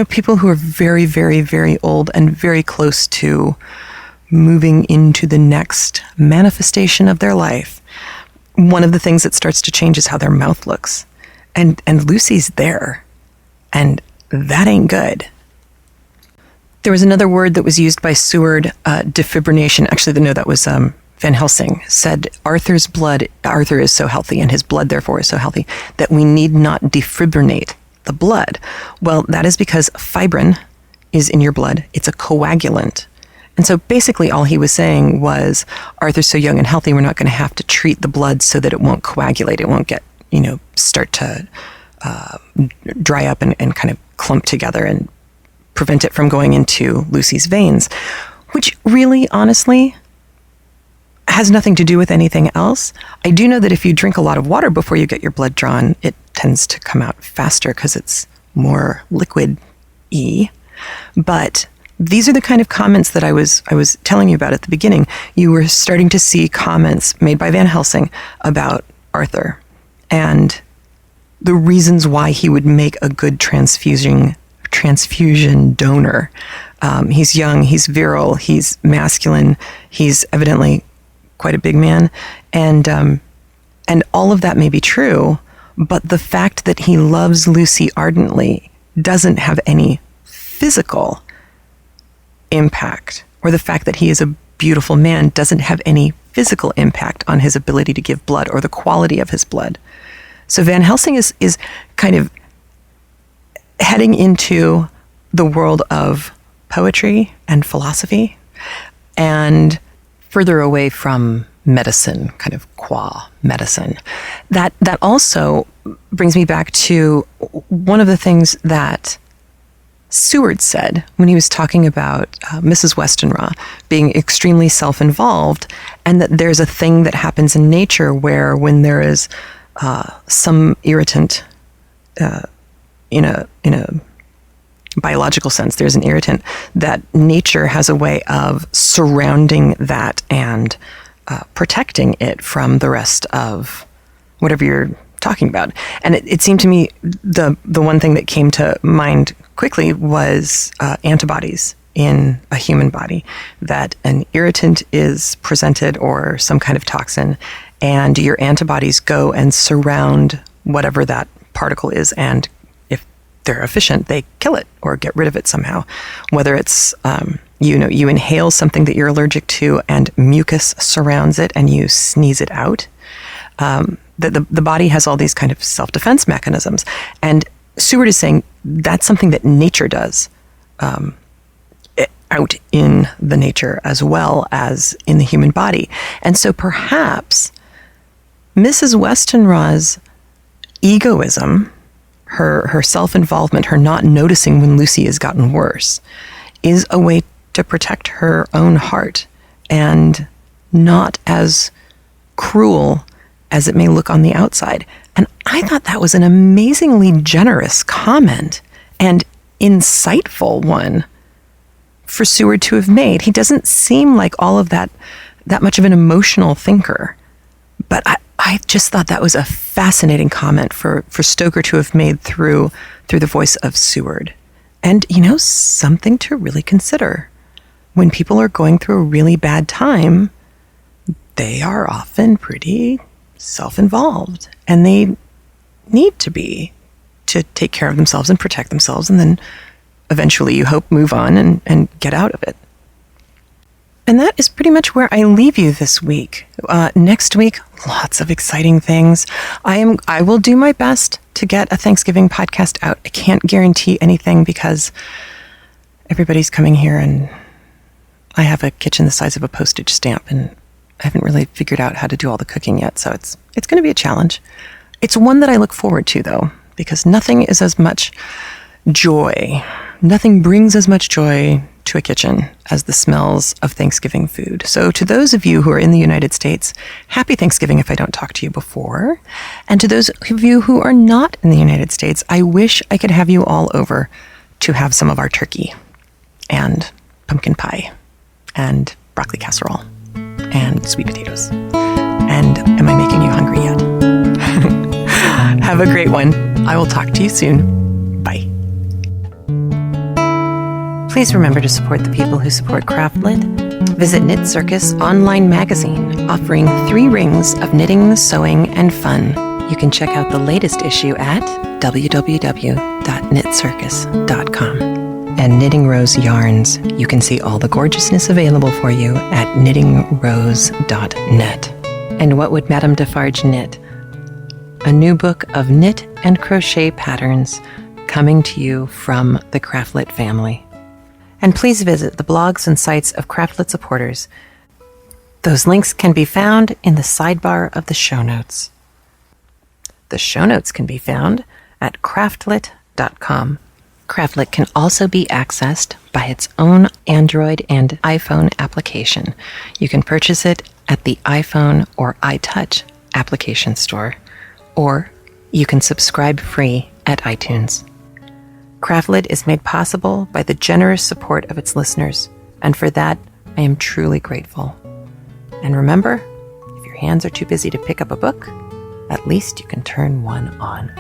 People who are very, very, very old and very close to moving into the next manifestation of their life, one of the things that starts to change is how their mouth looks. And Lucy's there. And that ain't good. There was another word that was used by Seward, defibrillation. Actually, no, that was Van Helsing, said Arthur is so healthy, and his blood, therefore, is so healthy, that we need not defibrinate the blood. Well, that is because fibrin is in your blood. It's a coagulant. And so basically all he was saying was, Arthur's so young and healthy, we're not going to have to treat the blood so that it won't coagulate. It won't get, start to dry up and kind of clump together and prevent it from going into Lucy's veins, which really, honestly, has nothing to do with anything else. I do know that if you drink a lot of water before you get your blood drawn, it tends to come out faster because it's more liquid-y. But these are the kind of comments that I was telling you about at the beginning. You were starting to see comments made by Van Helsing about Arthur and the reasons why he would make a good transfusion donor. He's young, he's virile, he's masculine, he's evidently quite a big man, and all of that may be true, but the fact that he loves Lucy ardently doesn't have any physical impact, or the fact that he is a beautiful man doesn't have any physical impact on his ability to give blood or the quality of his blood. So Van Helsing is kind of heading into the world of poetry and philosophy and further away from medicine, kind of qua medicine. That also brings me back to one of the things that Seward said when he was talking about Mrs. Westenra being extremely self-involved, and that there's a thing that happens in nature where when there is some irritant in a biological sense, there's an irritant, that nature has a way of surrounding that and protecting it from the rest of whatever you're talking about. And it seemed to me the one thing that came to mind quickly was antibodies in a human body, that an irritant is presented or some kind of toxin, and your antibodies go and surround whatever that particle is, and if they're efficient, they kill it or get rid of it somehow. Whether it's you inhale something that you're allergic to and mucus surrounds it and you sneeze it out. The body has all these kind of self-defense mechanisms. And Seward is saying that's something that nature does out in the nature as well as in the human body. And so perhaps Mrs. Westenra's egoism, her self-involvement, her not noticing when Lucy has gotten worse, is a way to protect her own heart and not as cruel as it may look on the outside. And I thought that was an amazingly generous comment and insightful one for Seward to have made. He doesn't seem like all of that much of an emotional thinker. But I just thought that was a fascinating comment for Stoker to have made through the voice of Seward. And, something to really consider. When people are going through a really bad time, they are often pretty self-involved. And they need to be to take care of themselves and protect themselves. And then eventually, you hope, move on and get out of it. And that is pretty much where I leave you this week. Next week, lots of exciting things. I will do my best to get a Thanksgiving podcast out. I can't guarantee anything because everybody's coming here and I have a kitchen the size of a postage stamp and I haven't really figured out how to do all the cooking yet. So it's going to be a challenge. It's one that I look forward to, though, because nothing is as much joy. Nothing brings as much joy to a kitchen as the smells of Thanksgiving food. So to those of you who are in the United States, happy Thanksgiving if I don't talk to you before. And to those of you who are not in the United States, I wish I could have you all over to have some of our turkey and pumpkin pie and broccoli casserole and sweet potatoes. And am I making you hungry yet? Have a great one. I will talk to you soon. Bye. Please remember to support the people who support CraftLit. Visit Knit Circus online magazine, offering 3 rings of knitting, sewing, and fun. You can check out the latest issue at www.knitcircus.com. And Knitting Rose Yarns, you can see all the gorgeousness available for you at knittingrose.net. And What Would Madame Defarge Knit? A new book of knit and crochet patterns coming to you from the CraftLit family. And please visit the blogs and sites of CraftLit supporters. Those links can be found in the sidebar of the show notes. The show notes can be found at craftlit.com. CraftLit can also be accessed by its own Android and iPhone application. You can purchase it at the iPhone or iTouch application store, or you can subscribe free at iTunes. CraftLit is made possible by the generous support of its listeners, and for that, I am truly grateful. And remember, if your hands are too busy to pick up a book, at least you can turn one on.